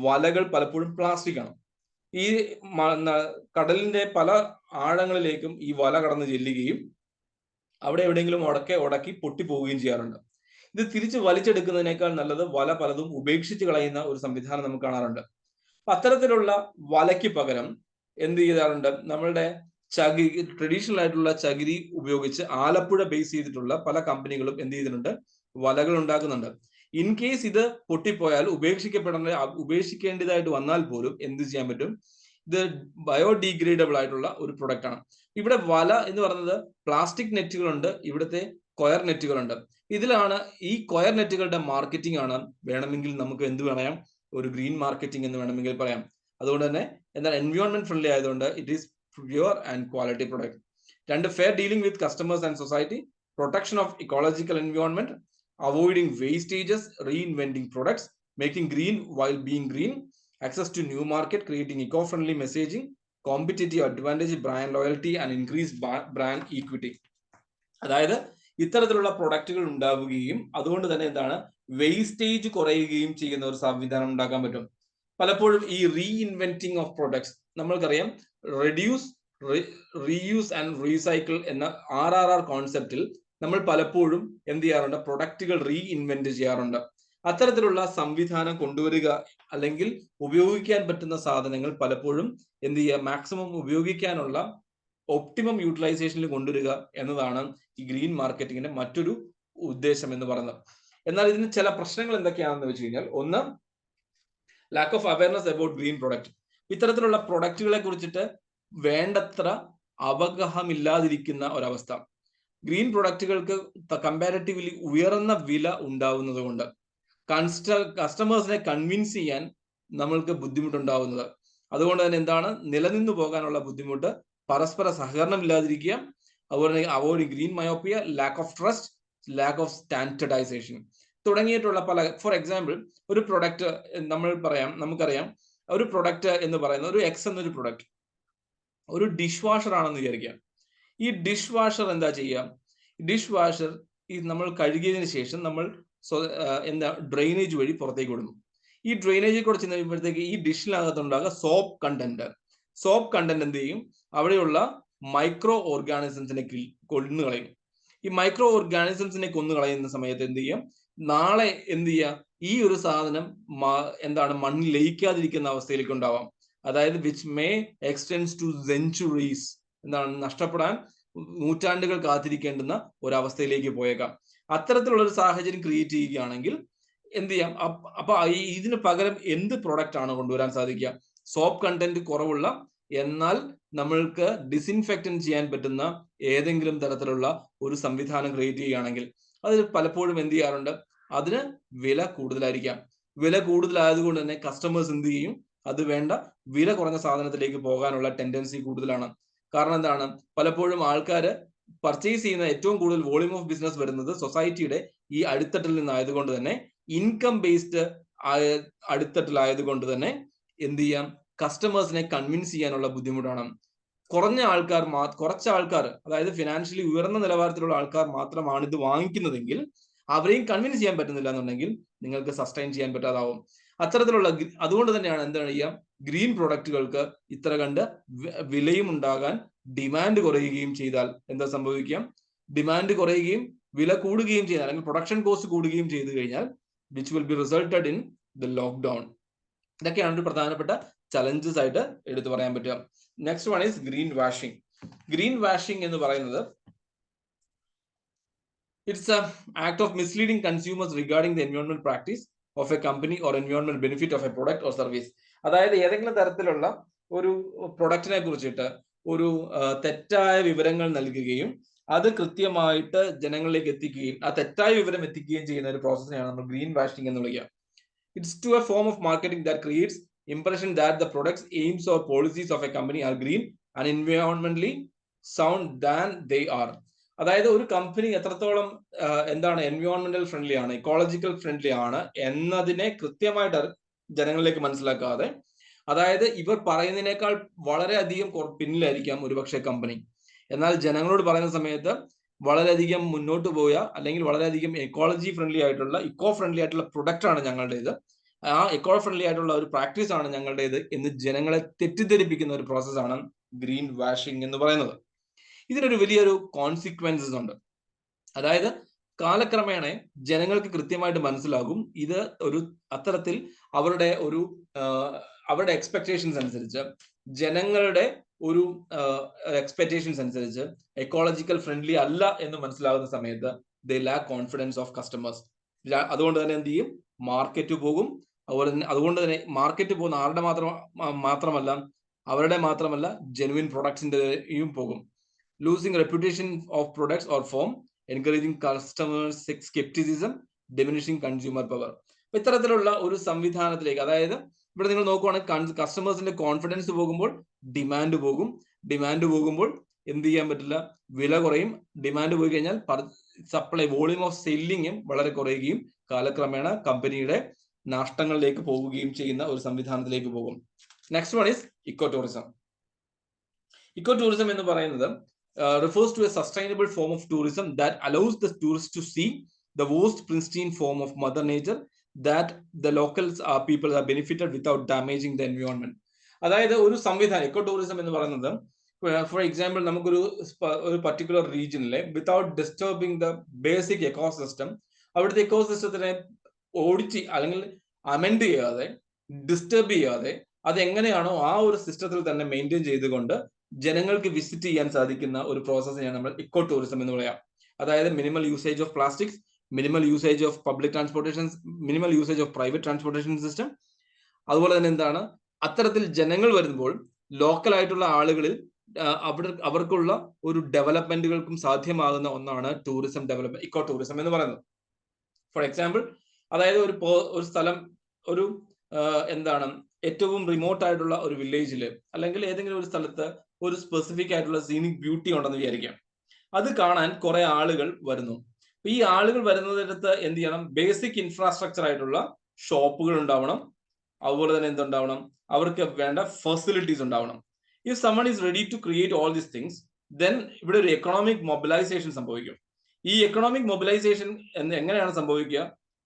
വലകൾ പലപ്പോഴും പ്ലാസ്റ്റിക് ആണ്. ഈ കടലിന്റെ പല ആഴങ്ങളിലേക്കും ഈ വല കടന്ന് ചെല്ലുകയും അവിടെ എവിടെയെങ്കിലും ഉടക്കി പൊട്ടിപ്പോവുകയും ചെയ്യാറുണ്ട്. ഇത് തിരിച്ച് വലിച്ചെടുക്കുന്നതിനേക്കാൾ നല്ലത് വല പലതും ഉപേക്ഷിച്ച് കളയുന്ന ഒരു സംവിധാനം നമുക്ക് കാണാറുണ്ട്. അത്തരത്തിലുള്ള വലയ്ക്ക് പകരം എന്ത് ചെയ്യാറുണ്ട്, നമ്മളുടെ ചകിരി, ട്രഡീഷണൽ ആയിട്ടുള്ള ചകിരി ഉപയോഗിച്ച് ആലപ്പുഴ ബേസ് ചെയ്തിട്ടുള്ള പല കമ്പനികളും എന്ത് ചെയ്തിട്ടുണ്ട്, വലകൾ ഉണ്ടാക്കുന്നുണ്ട്. ഇൻ കേസ് ഇത് പൊട്ടിപ്പോയാൽ ഉപേക്ഷിക്കേണ്ടതായിട്ട് വന്നാൽ പോലും എന്ത് ചെയ്യാൻ പറ്റും, ഇത് ബയോഡിഗ്രേഡബിൾ ആയിട്ടുള്ള ഒരു പ്രൊഡക്റ്റ് ആണ്. ഇവിടെ വല എന്ന് പറയുന്നത് പ്ലാസ്റ്റിക് നെറ്റുകളുണ്ട്, ഇവിടുത്തെ കൊയർ നെറ്റുകളുണ്ട്. ഇതിലാണ് ഈ കൊയർ നെറ്റുകളുടെ മാർക്കറ്റിംഗ് ആണ് വേണമെങ്കിൽ നമുക്ക് എന്ത് പറയാം, ഒരു ഗ്രീൻ മാർക്കറ്റിംഗ് എന്ന് വേണമെങ്കിൽ പറയാം. അതുകൊണ്ട് തന്നെ എന്നാൽ എൻവയോൺമെന്റ് ഫ്രണ്ട്ലി ആയതുകൊണ്ട് it is pure and quality product. രണ്ട്, fair dealing with customers and society, protection of ecological environment, avoiding wastages, reinventing products, making green while being green, access to new market, creating eco-friendly messaging, competitive advantage, brand loyalty and increased brand equity. അതായത് ഇത്തരത്തിലുള്ള പ്രൊഡക്റ്റുകൾ ഉണ്ടാവുകയും അതുകൊണ്ട് തന്നെ എന്താണ്, wastage കുറയുകയും ചെയ്യുന്ന ഒരു സംവിധാനം ഉണ്ടാക്കാൻ പറ്റും. പലപ്പോഴും ഈ റീഇൻവെന്റിംഗ് ഓഫ് പ്രൊഡക്ട്സ്, നമ്മൾക്കറിയാം റെഡ്യൂസ്, റീയൂസ് ആൻഡ് റീസൈക്കിൾ എന്ന RRR കോൺസെപ്റ്റിൽ നമ്മൾ പലപ്പോഴും എന്ത് ചെയ്യാറുണ്ട്, പ്രൊഡക്റ്റുകൾ റീഇൻവെന്റ് ചെയ്യാറുണ്ട്. അത്തരത്തിലുള്ള സംവിധാനം കൊണ്ടുവരിക, അല്ലെങ്കിൽ ഉപയോഗിക്കാൻ പറ്റുന്ന സാധനങ്ങൾ പലപ്പോഴും എന്ത് ചെയ്യുക, മാക്സിമം ഉപയോഗിക്കാനുള്ള ഒപ്റ്റിമം യൂട്ടിലൈസേഷനിൽ കൊണ്ടുവരിക എന്നതാണ് ഈ ഗ്രീൻ മാർക്കറ്റിങ്ങിന്റെ മറ്റൊരു ഉദ്ദേശം എന്ന് പറയുന്നത്. എന്നാൽ ഇതിന് ചില പ്രശ്നങ്ങൾ എന്തൊക്കെയാണെന്ന് വെച്ച് കഴിഞ്ഞാൽ, ഒന്ന്, lack of awareness about green product. ഇത്തരത്തിലുള്ള പ്രൊഡക്റ്റുകളെ കുറിച്ചിട്ട് വേണ്ടത്ര അവഗാഹമില്ലാതിരിക്കുന്ന ഒരവസ്ഥ. ഗ്രീൻ പ്രൊഡക്റ്റുകൾക്ക് കമ്പാരിറ്റീവ്ലി ഉയർന്ന വില ഉണ്ടാവുന്നത് കൊണ്ട് കസ്റ്റമേഴ്സിനെ കൺവിൻസ് ചെയ്യാൻ നമ്മൾക്ക് ബുദ്ധിമുട്ടുണ്ടാവുന്നത്. അതുകൊണ്ട് തന്നെ എന്താണ്, നിലനിന്നു പോകാനുള്ള ബുദ്ധിമുട്ട്, പരസ്പര സഹകരണം ഇല്ലാതിരിക്കുക, അതുപോലെ avoiding green myopia, lack of trust, lack of standardisation തുടങ്ങിയിട്ടുള്ള പല. ഫോർ എക്സാമ്പിൾ, ഒരു പ്രൊഡക്റ്റ് നമുക്കറിയാം, ഒരു പ്രൊഡക്റ്റ് എന്ന് പറയുന്നത് ഒരു എക്സ് എന്നൊരു പ്രൊഡക്റ്റ് ഒരു ഡിഷ് വാഷർ ആണെന്ന് വിചാരിക്കുക. ഈ ഡിഷ് വാഷർ എന്താ ചെയ്യുക, ഡിഷ് വാഷർ ഈ നമ്മൾ കഴുകിയതിനു ശേഷം നമ്മൾ ഡ്രെയിനേജ് വഴി പുറത്തേക്ക് വിടുന്നു. ഈ ഡ്രെയിനേജിൽ കൂടെ ചെന്ന് കഴിയുമ്പോഴത്തേക്ക് ഈ ഡിഷിനകത്തുണ്ടാകുക സോപ്പ് കണ്ടന്റ് എന്ത് ചെയ്യും, അവിടെയുള്ള മൈക്രോ ഓർഗാനിസംസിനെ കൊന്നുകളയും. ഈ മൈക്രോ ഓർഗാനിസംസിനെ കൊന്നുകളയുന്ന സമയത്ത് എന്ത് ചെയ്യും, നാളെ എന്ത് ചെയ്യുക, ഈ ഒരു സാധനം മണ്ണിൽ ലയിക്കാതിരിക്കുന്ന അവസ്ഥയിലേക്ക് ഉണ്ടാവാം. അതായത് which may extends to centuries, നഷ്ടപ്പെടാൻ നൂറ്റാണ്ടുകൾ കാത്തിരിക്കേണ്ടുന്ന ഒരവസ്ഥയിലേക്ക് പോയേക്കാം. അത്തരത്തിലുള്ള ഒരു സാഹചര്യം ക്രിയേറ്റ് ചെയ്യുകയാണെങ്കിൽ എന്ത് ചെയ്യാം, അപ്പൊ ഇതിന് പകരം എന്ത് പ്രൊഡക്റ്റ് ആണ് കൊണ്ടുവരാൻ സാധിക്കുക, സോപ്പ് കണ്ടന്റ് കുറവുള്ള എന്നാൽ നമ്മൾക്ക് ഡിസിൻഫെക്റ്റന്റ് ചെയ്യാൻ പറ്റുന്ന ഏതെങ്കിലും തരത്തിലുള്ള ഒരു സംവിധാനം ക്രിയേറ്റ് ചെയ്യുകയാണെങ്കിൽ അത് പലപ്പോഴും എന്ത് ചെയ്യാറുണ്ട്, അതിന് വില കൂടുതലായിരിക്കാം. വില കൂടുതലായതുകൊണ്ട് തന്നെ കസ്റ്റമേഴ്സ് എന്ത് ചെയ്യും, അത് വേണ്ട വില കുറഞ്ഞ സാധനത്തിലേക്ക് പോകാനുള്ള ടെൻഡൻസി കൂടുതലാണ്. കാരണം എന്താണ്, പലപ്പോഴും ആൾക്കാർ പർച്ചേസ് ചെയ്യുന്ന ഏറ്റവും കൂടുതൽ വോളിയം ഓഫ് ബിസിനസ് വരുന്നത് സൊസൈറ്റിയുടെ ഈ അടിത്തട്ടിൽ നിന്നായതുകൊണ്ട് തന്നെ, ഇൻകം ബേസ്ഡ് അടിത്തട്ടിലായതുകൊണ്ട് തന്നെ എന്ത് ചെയ്യാം, കസ്റ്റമേഴ്സിനെ കൺവിൻസ് ചെയ്യാനുള്ള ബുദ്ധിമുട്ടാണ്. കുറച്ച് ആൾക്കാർ, അതായത് ഫിനാൻഷ്യലി ഉയർന്ന നിലവാരത്തിലുള്ള ആൾക്കാർ മാത്രമാണ് ഇത് വാങ്ങിക്കുന്നതെങ്കിൽ അവരെയും കൺവിൻസ് ചെയ്യാൻ പറ്റുന്നില്ല എന്നുണ്ടെങ്കിൽ നിങ്ങൾക്ക് സസ്റ്റൈൻ ചെയ്യാൻ പറ്റാതാവും. അത്തരത്തിലുള്ള അതുകൊണ്ട് തന്നെയാണ് എന്താണ് ചെയ്യുക, ഗ്രീൻ പ്രൊഡക്റ്റുകൾക്ക് ഇത്ര കണ്ട് വിലയും ഉണ്ടാകാൻ ഡിമാൻഡ് കുറയുകയും ചെയ്താൽ എന്താ സംഭവിക്കാം, ഡിമാൻഡ് കുറയുകയും വില കൂടുകയും ചെയ്താൽ, അല്ലെങ്കിൽ പ്രൊഡക്ഷൻ കോസ്റ്റ് കൂടുകയും ചെയ്തു കഴിഞ്ഞാൽ which will be resulted in the lockdown. ഇതൊക്കെയാണ് ഒരു പ്രധാനപ്പെട്ട ചലഞ്ചസ് ആയിട്ട് എടുത്തു പറയാൻ പറ്റുക. Next one is green washing. Green washing എന്ന് പറയുന്നത് it's A act of misleading consumers regarding the environment practice of A company or environment benefit of A product or service. അതായത് ഏതെങ്കിലും തരത്തിലുള്ള ഒരു പ്രൊഡക്റ്റിനെ കുറിച്ചിട്ട് ഒരു തെറ്റായ വിവരങ്ങൾ നൽകുകയും അത് കൃത്യമായിട്ട് ജനങ്ങളിലേക്ക് എത്തിക്കുകയും ആ തെറ്റായ വിവരം എത്തിക്കുകയും ചെയ്യുന്ന ഒരു പ്രോസസ്സിനെയാണ് നമ്മൾ ഗ്രീൻ വാഷിംഗ് എന്ന് വിളിക്കുക. It's to a form of marketing that creates impression that the products, aims or policies of a company are green and environmentally sound than they are. അതായത് ഒരു കമ്പനി എത്രത്തോളം എൻവയോൺമെന്റൽ ഫ്രണ്ട്ലി ആണ്, ഇക്കോളജിക്കൽ ഫ്രണ്ട്ലി ആണ് എന്നതിനെ കൃത്യമായിട്ട് ജനങ്ങളിലേക്ക് മനസ്സിലാക്കാതെ, അതായത് ഇവർ പറയുന്നതിനേക്കാൾ വളരെയധികം പിന്നിലായിരിക്കാം ഒരുപക്ഷെ കമ്പനി, എന്നാൽ ജനങ്ങളോട് പറയുന്ന സമയത്ത് വളരെയധികം മുന്നോട്ട് പോയ അല്ലെങ്കിൽ വളരെയധികം ഇക്കോ ഫ്രണ്ട്ലി ആയിട്ടുള്ള പ്രൊഡക്റ്റ് ആണ് ഞങ്ങളുടേത്, ആ ഇക്കോ ഫ്രണ്ട്ലി ആയിട്ടുള്ള ഒരു പ്രാക്ടീസ് ആണ് ഞങ്ങളുടേത് എന്ന് ജനങ്ങളെ തെറ്റിദ്ധരിപ്പിക്കുന്ന ഒരു പ്രോസസ്സാണ് ഗ്രീൻ വാഷിംഗ് എന്ന് പറയുന്നത്. ഇതിനൊരു വലിയൊരു കോൺസിക്വൻസസ് ഉണ്ട്. അതായത് കാലക്രമേണ ജനങ്ങൾക്ക് കൃത്യമായിട്ട് മനസ്സിലാകും ഇത് ഒരു അത്തരത്തിൽ അവരുടെ എക്സ്പെക്ടേഷൻസ് അനുസരിച്ച്, ജനങ്ങളുടെ ഒരു എക്സ്പെക്ടേഷൻസ് അനുസരിച്ച് എക്കോളജിക്കൽ ഫ്രണ്ട്ലി അല്ല എന്ന് മനസ്സിലാകുന്ന സമയത്ത് ദേ ലാക്ക് കോൺഫിഡൻസ് ഓഫ് കസ്റ്റമേഴ്സ്. അതുകൊണ്ട് തന്നെ എന്ത് ചെയ്യും? മാർക്കറ്റ് പോകും. അതുകൊണ്ട് തന്നെ മാർക്കറ്റ് പോകുന്ന ആരുടെ മാത്രമല്ല ജെനുവിൻ പ്രൊഡക്ട്സിന്റെയും പോകും. Losing reputation of products or form, encouraging customers scepticism, diminishing consumer power. ഇത്തരത്തിലുള്ള ഒരു സംവിധാനത്തിലേക്ക്, അതായത് ഇവിടെ നിങ്ങൾ നോക്കുവാണെങ്കിൽ കസ്റ്റമേഴ്സിന്റെ കോൺഫിഡൻസ് പോകുമ്പോൾ ഡിമാൻഡ് പോകും. ഡിമാൻഡ് പോകുമ്പോൾ എന്ത് ചെയ്യാൻ പറ്റില്ല? വില കുറയും. ഡിമാൻഡ് പോയി കഴിഞ്ഞാൽ സപ്ലൈ വോളിയം ഓഫ് സെല്ലിങ്ങും വളരെ കുറയുകയും കാലക്രമേണ കമ്പനിയുടെ നഷ്ടങ്ങളിലേക്ക് പോവുകയും ചെയ്യുന്ന ഒരു സംവിധാനത്തിലേക്ക് പോകും. Next one is eco tourism. Eco tourism എന്ന് പറയുന്നത് refers to a sustainable form of tourism that allows the tourists to see the most pristine form of mother nature that the locals people are benefited without damaging the environment. അതായത് ഒരു സംവിധാനം, eco tourism എന്ന് പറയുന്നത്, for example നമുക്കൊരു particular റീജിയനിലെ without disturbing the basic ecosystem, അവിടുത്തെ എക്കോസിസ്റ്റത്തിനെ ഓടിച്ച് അല്ലെങ്കിൽ അമെൻഡ് ചെയ്യാതെ, ഡിസ്റ്റർബ് ചെയ്യാതെ, അതെങ്ങനെയാണോ ആ ഒരു സിസ്റ്റത്തിൽ തന്നെ മെയിൻറ്റെയിൻ ചെയ്തുകൊണ്ട് ജനങ്ങൾക്ക് വിസിറ്റ് ചെയ്യാൻ സാധിക്കുന്ന ഒരു പ്രോസസ്സിനെയാണ് നമ്മൾ ഇക്കോ ടൂറിസം എന്ന് പറയാം. അതായത് minimal usage of plastics, minimal usage of public transportation, minimal usage of private transportation system. അതുപോലെ തന്നെ എന്താണ്, അത്തരത്തിൽ ജനങ്ങൾ വരുമ്പോൾ ലോക്കൽ ആയിട്ടുള്ള ആളുകളിൽ അവർക്കുള്ള ഒരു ഡെവലപ്മെന്റുകൾക്കും സാധ്യമാകുന്ന ഒന്നാണ് ടൂറിസം ഡെവലപ്മെന്റ്, ഇക്കോ ടൂറിസം എന്ന് പറയുന്നത്. ഫോർ എക്സാമ്പിൾ, അതായത് ഒരു സ്ഥലം, ഒരു എന്താണ്, ഏറ്റവും റിമോട്ട് ആയിട്ടുള്ള ഒരു വില്ലേജിൽ അല്ലെങ്കിൽ ഏതെങ്കിലും ഒരു സ്ഥലത്ത് ഒരു സ്പെസിഫിക് ആയിട്ടുള്ള സീനിക് ബ്യൂട്ടി ഉണ്ടെന്ന് വിചാരിക്കാം. അത് കാണാൻ കുറെ ആളുകൾ വരുന്നു. ഈ ആളുകൾ വരുന്നതിനകത്ത് എന്ത് ചെയ്യണം? ബേസിക് ഇൻഫ്രാസ്ട്രക്ചർ ആയിട്ടുള്ള ഷോപ്പുകൾ ഉണ്ടാവണം. അതുപോലെ തന്നെ എന്തുണ്ടാവണം? അവർക്ക് വേണ്ട ഫെസിലിറ്റീസ് ഉണ്ടാവണം. If someone is ready to create all these things, then ഇവിടെ ഒരു എക്കണോമിക് മൊബിലൈസേഷൻ സംഭവിക്കും. ഈ എക്കണോമിക് മൊബിലൈസേഷൻ എങ്ങനെയാണ് സംഭവിക്കുക?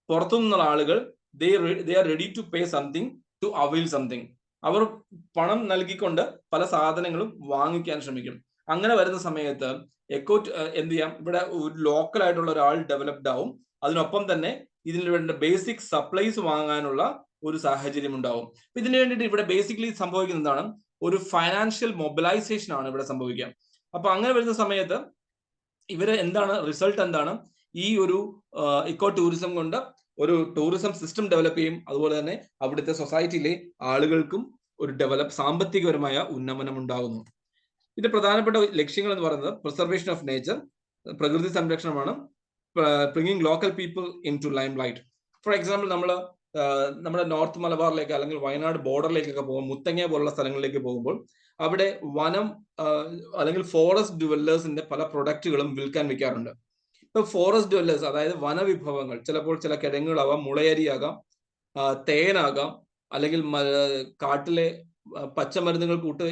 പുറത്തുനിന്നുള്ള ആളുകൾ they are ready to pay something to avail something. അവർ പണം നൽകിക്കൊണ്ട് പല സാധനങ്ങളും വാങ്ങിക്കാൻ ശ്രമിക്കും. അങ്ങനെ വരുന്ന സമയത്ത് എന്ത് ചെയ്യാം? ഇവിടെ ഒരു ലോക്കൽ ആയിട്ടുള്ള ഒരാൾ ഡെവലപ്ഡ് ആവും. അതിനൊപ്പം തന്നെ ഇതിന് വേണ്ട ബേസിക് സപ്ലൈസ് വാങ്ങാനുള്ള ഒരു സാഹചര്യം ഉണ്ടാവും. ഇതിനു വേണ്ടിയിട്ട് ഇവിടെ ബേസിക്കലി സംഭവിക്കുന്നതാണ്, ഒരു ഫൈനാൻഷ്യൽ മൊബിലൈസേഷൻ ആണ് ഇവിടെ സംഭവിക്കുക. അപ്പൊ അങ്ങനെ വരുന്ന സമയത്ത് ഇവര് എന്താണ് റിസൾട്ട്? എന്താണ്? ഈ ഒരു ഇക്കോ ടൂറിസം കൊണ്ട് ഒരു ടൂറിസം സിസ്റ്റം ഡെവലപ്പ് ചെയ്യും. അതുപോലെ തന്നെ അവിടുത്തെ സൊസൈറ്റിയിലെ ആളുകൾക്കും ഒരു സാമ്പത്തികപരമായ ഉന്നമനം ഉണ്ടാകുന്നു. ഇതിന്റെ പ്രധാനപ്പെട്ട ലക്ഷ്യങ്ങൾ എന്ന് പറയുന്നത് പ്രിസർവേഷൻ ഓഫ് നേച്ചർ, പ്രകൃതി സംരക്ഷണമാണ്. Bringing local people into limelight. For example, നമ്മുടെ നോർത്ത് മലബാറിലേക്ക് അല്ലെങ്കിൽ വയനാട് ബോർഡറിലേക്കൊക്കെ പോകുമ്പോൾ, മുത്തങ്ങ പോലുള്ള സ്ഥലങ്ങളിലേക്ക് പോകുമ്പോൾ അവിടെ വനം അല്ലെങ്കിൽ ഫോറസ്റ്റ് ഡ്വല്ലേഴ്സിന്റെ പല പ്രൊഡക്റ്റുകളും വിൽക്കാൻ വെക്കാറുണ്ട്. ഇപ്പൊ ഫോറസ്റ്റ് ഡ്വല്ലേഴ്സ്, അതായത് വനവിഭവങ്ങൾ, ചിലപ്പോൾ ചില കിഴങ്ങുകളാവാം, മുളയരിയാകാം, തേനാകാം, അല്ലെങ്കിൽ കാട്ടിലെ പച്ചമരുന്നുകൾ കൂട്ട്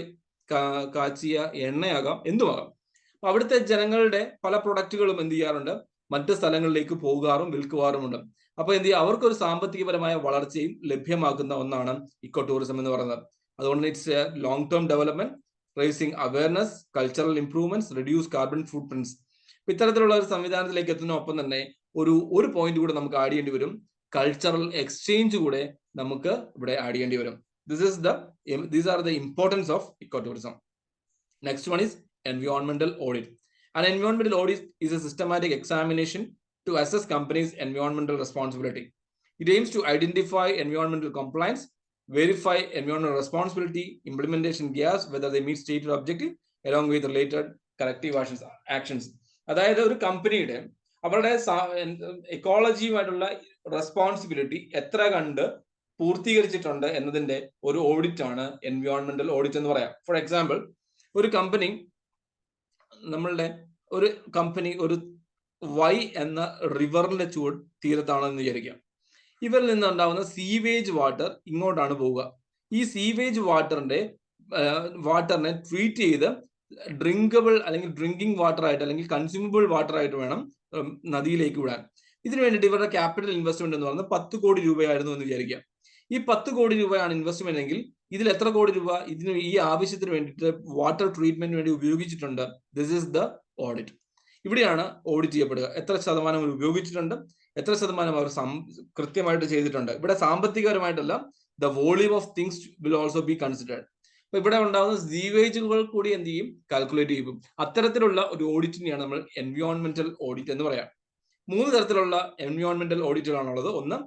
കാച്ചിയ എണ്ണയാകാം, എന്തുമാകാം. അപ്പൊ അവിടുത്തെ ജനങ്ങളുടെ പല പ്രൊഡക്റ്റുകളും എന്ത് ചെയ്യാറുണ്ട്? മറ്റ് സ്ഥലങ്ങളിലേക്ക് പോകാറും വിൽക്കുവാറുമുണ്ട്. അപ്പൊ എന്ത് ചെയ്യുക? അവർക്കൊരു സാമ്പത്തികപരമായ വളർച്ചയും ലഭ്യമാക്കുന്ന ഒന്നാണ് ഇക്കോ ടൂറിസം എന്ന് പറയുന്നത്. അതുകൊണ്ട് it's a long term development, raising awareness, cultural improvements, reduce carbon footprints. ഇത്തരത്തിലുള്ള ഒരു സംവിധാനത്തിലേക്ക് എത്തുന്നതിനൊപ്പം തന്നെ ഒരു പോയിന്റ് കൂടെ നമുക്ക് ആഡ് ചെയ്യേണ്ടി വരും. കൾച്ചറൽ എക്സ്ചേഞ്ച് കൂടെ നമുക്ക് ഇവിടെ ആഡ് ചെയ്യേണ്ടി വരും. These are the importance of ecotourism. Next one is environmental audit. An environmental audit is a systematic examination to assess companies' environmental responsibility. It aims to identify environmental compliance, verify environmental responsibility, implementation gaps, whether they meet stated objective, along with related corrective actions. അതായത് ഒരു കമ്പനിയുടെ അവരുടെ എക്കോളജിയുമായിട്ടുള്ള responsibility എത്ര കണ്ട് പൂർത്തീകരിച്ചിട്ടുണ്ട് എന്നതിന്റെ ഒരു audit ആണ് എൻവയോൺമെന്റൽ audit എന്ന് പറയാം. ഫോർ എക്സാമ്പിൾ, ഒരു കമ്പനി ഒരു വൈ എന്ന റിവറിന്റെ തീരത്താണെന്ന് വിചാരിക്കാം. ഇവരിൽ നിന്നുണ്ടാവുന്ന സീവേജ് വാട്ടർ ഇങ്ങോട്ടാണ് പോവുക. ഈ സീവേജ് വാട്ടറിനെ ട്രീറ്റ് ചെയ്ത് ഡ്രിങ്കബിൾ അല്ലെങ്കിൽ ഡ്രിങ്കിങ് വാട്ടർ ആയിട്ട് അല്ലെങ്കിൽ കൺസ്യൂമബിൾ വാട്ടർ ആയിട്ട് വേണം നദിയിലേക്ക് വിടാൻ. ഇതിനു വേണ്ടിയിട്ട് ഇവരുടെ ക്യാപിറ്റൽ ഇൻവെസ്റ്റ്മെന്റ് എന്ന് പറയുന്നത് 10 കോടി രൂപയായിരുന്നു എന്ന് വിചാരിക്കാം. ഈ 10 കോടി രൂപയാണ് ഇൻവെസ്റ്റ്മെന്റ് എങ്കിൽ ഇതിൽ എത്ര കോടി രൂപ ഈ ആവശ്യത്തിന് വേണ്ടിയിട്ട് വാട്ടർ ട്രീറ്റ്മെന്റിന് വേണ്ടി ഉപയോഗിച്ചിട്ടുണ്ട്? This is the audit. ഇവിടെയാണ് ഓഡിറ്റ് ചെയ്യപ്പെടുക. എത്ര ശതമാനം അവർ ഉപയോഗിച്ചിട്ടുണ്ട്, എത്ര ശതമാനം അവർ കൃത്യമായിട്ട് ചെയ്തിട്ടുണ്ട്. ഇവിടെ സാമ്പത്തികപരമായിട്ടല്ല, the volume of things will also be considered. അപ്പൊ ഇവിടെ ഉണ്ടാകുന്ന സീവേജുകൾ കൂടി എന്ത് ചെയ്യും, കാൽക്കുലേറ്റ് ചെയ്യും. അത്തരത്തിലുള്ള ഒരു ഓഡിറ്റിനെയാണ് നമ്മൾ എൻവയോൺമെന്റൽ ഓഡിറ്റ് എന്ന് പറയാം. 3 തരത്തിലുള്ള എൻവയോൺമെന്റൽ ഓഡിറ്റുകളാണുള്ളത്. ഒന്ന്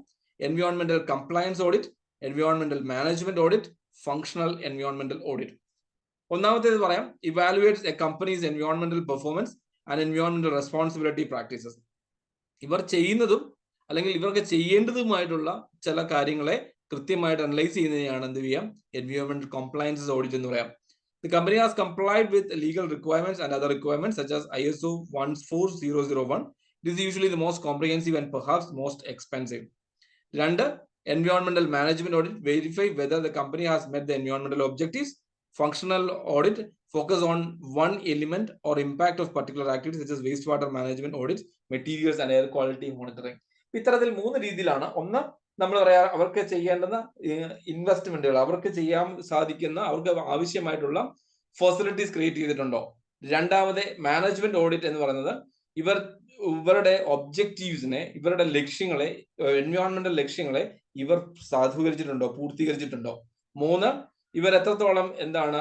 എൻവയോൺമെന്റൽ compliance audit, എൻവയോൺമെന്റൽ management audit, functional എൻവയോൺമെന്റൽ audit. ഒന്നാമത്തേത് പറയാം, evaluates a company's എൻവയോൺമെന്റൽ performance and എൻവയോൺമെന്റൽ responsibility practices. ഇവർ ചെയ്യുന്നതും അല്ലെങ്കിൽ ഇവർക്ക് ചെയ്യേണ്ടതുമായിട്ടുള്ള ചില കാര്യങ്ങളെ കൃത്യമായിട്ട് അനലൈസ് ചെയ്യുന്നതിനെയാണ് എന്ത് ചെയ്യാം, എൻവയോൺമെന്റൽ കംപ്ലയൻസസ് ഓഡിറ്റ് എന്ന് പറയാം. The company has complied with legal requirements and other requirements such as ISO 14001. It is usually the most comprehensive and perhaps most expensive. രണ്ട്, environmental management audit, verify whether the company has met the environmental objectives. Functional audit, focus on one element or impact of particular activities such as wastewater management audits, materials and air quality monitoring. ഇത്തരത്തിൽ 3 രീതിയിലാണ്. ഒന്ന്, നമ്മൾ പറയാ അവർക്ക് ചെയ്യേണ്ടുന്ന ഇൻവെസ്റ്റ്മെന്റുകൾ, അവർക്ക് ചെയ്യാൻ സാധിക്കുന്ന, അവർക്ക് ആവശ്യമായിട്ടുള്ള ഫെസിലിറ്റീസ് ക്രിയേറ്റ് ചെയ്തിട്ടുണ്ടോ. രണ്ടാമത് മാനേജ്മെന്റ് ഓഡിറ്റ് എന്ന് പറയുന്നത് ഇവരുടെ ഒബ്ജക്റ്റീവ്സിനെ, ഇവരുടെ ലക്ഷ്യങ്ങളെ, എൻവയോൺമെന്റൽ ലക്ഷ്യങ്ങളെ ഇവർ സാധൂകരിച്ചിട്ടുണ്ടോ, പൂർത്തീകരിച്ചിട്ടുണ്ടോ. 3, ഇവർ എത്രത്തോളം എന്താണ്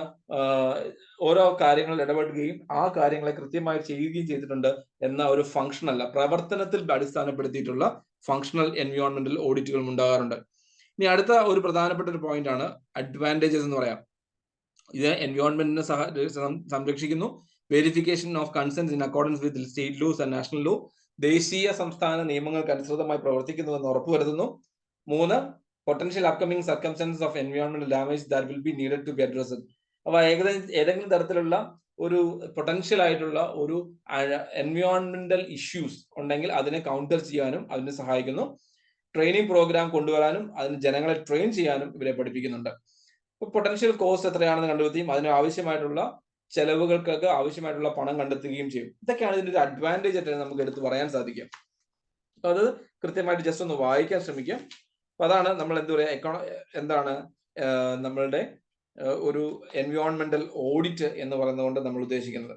ഓരോ കാര്യങ്ങളിൽ ഇടപെടുകയും ആ കാര്യങ്ങളെ കൃത്യമായി ചെയ്യുകയും ചെയ്തിട്ടുണ്ട് എന്ന ഒരു ഫംഗ്ഷൻ അല്ല, പ്രവർത്തനത്തിൽ അടിസ്ഥാനപ്പെടുത്തിയിട്ടുള്ള ഫങ്ഷണൽ എൻവയോൺമെന്റൽ ഓഡിറ്റുകളും ഉണ്ടാകാറുണ്ട്. ഇനി അടുത്ത ഒരു പ്രധാനപ്പെട്ട ഒരു പോയിന്റ് ആണ് അഡ്വാൻറ്റേജസ് എന്ന് പറയാം. ഇത് എൻവയോൺമെന്റിനെ സംരക്ഷിക്കുന്നു. Verification of consents in accordance with state laws and national law, ദേശീയ സംസ്ഥാന നിയമങ്ങൾക്ക് അനുസൃതമായി പ്രവർത്തിക്കുന്നുവെന്ന് ഉറപ്പുവരുത്തുന്നു. 3, പൊട്ടൻഷ്യൽ അപ്കമിംഗ് സർക്കംസ്റ്റൻസസ് ഓഫ് എൻവയോൺമെന്റൽ damage that will be needed to be addressed. അപ്പൊ ഏതെങ്കിലും തരത്തിലുള്ള ഒരു പൊട്ടൻഷ്യൽ ആയിട്ടുള്ള ഒരു എൻവയോൺമെന്റൽ ഇഷ്യൂസ് ഉണ്ടെങ്കിൽ അതിനെ കൗണ്ടർ ചെയ്യാനും അതിനെ സഹായിക്കുന്നു. ട്രെയിനിങ് പ്രോഗ്രാം കൊണ്ടുവരാനും അതിന് ജനങ്ങളെ ട്രെയിൻ ചെയ്യാനും ഇവരെ പഠിപ്പിക്കുന്നുണ്ട്. ഇപ്പൊ പൊട്ടൻഷ്യൽ കോസ്റ്റ് എത്രയാണെന്ന് കണ്ടെത്തുകയും അതിന് ആവശ്യമായിട്ടുള്ള ചെലവുകൾക്കൊക്കെ ആവശ്യമായിട്ടുള്ള പണം കണ്ടെത്തുകയും ചെയ്യും. ഇതൊക്കെയാണ് ഇതിന്റെ ഒരു അഡ്വാൻറ്റേജ് ആയിട്ട് നമുക്ക് എടുത്ത് പറയാൻ സാധിക്കും. അപ്പൊ അത് കൃത്യമായിട്ട് ജസ്റ്റ് ഒന്ന് വായിക്കാൻ ശ്രമിക്കാം. അപ്പൊ അതാണ് നമ്മൾ എന്താ പറയാ, എന്താണ് നമ്മളുടെ ഒരു എൻവയോൺമെന്റൽ ഓഡിറ്റ് എന്ന് പറയുന്നത് കൊണ്ട് നമ്മൾ ഉദ്ദേശിക്കുന്നത്.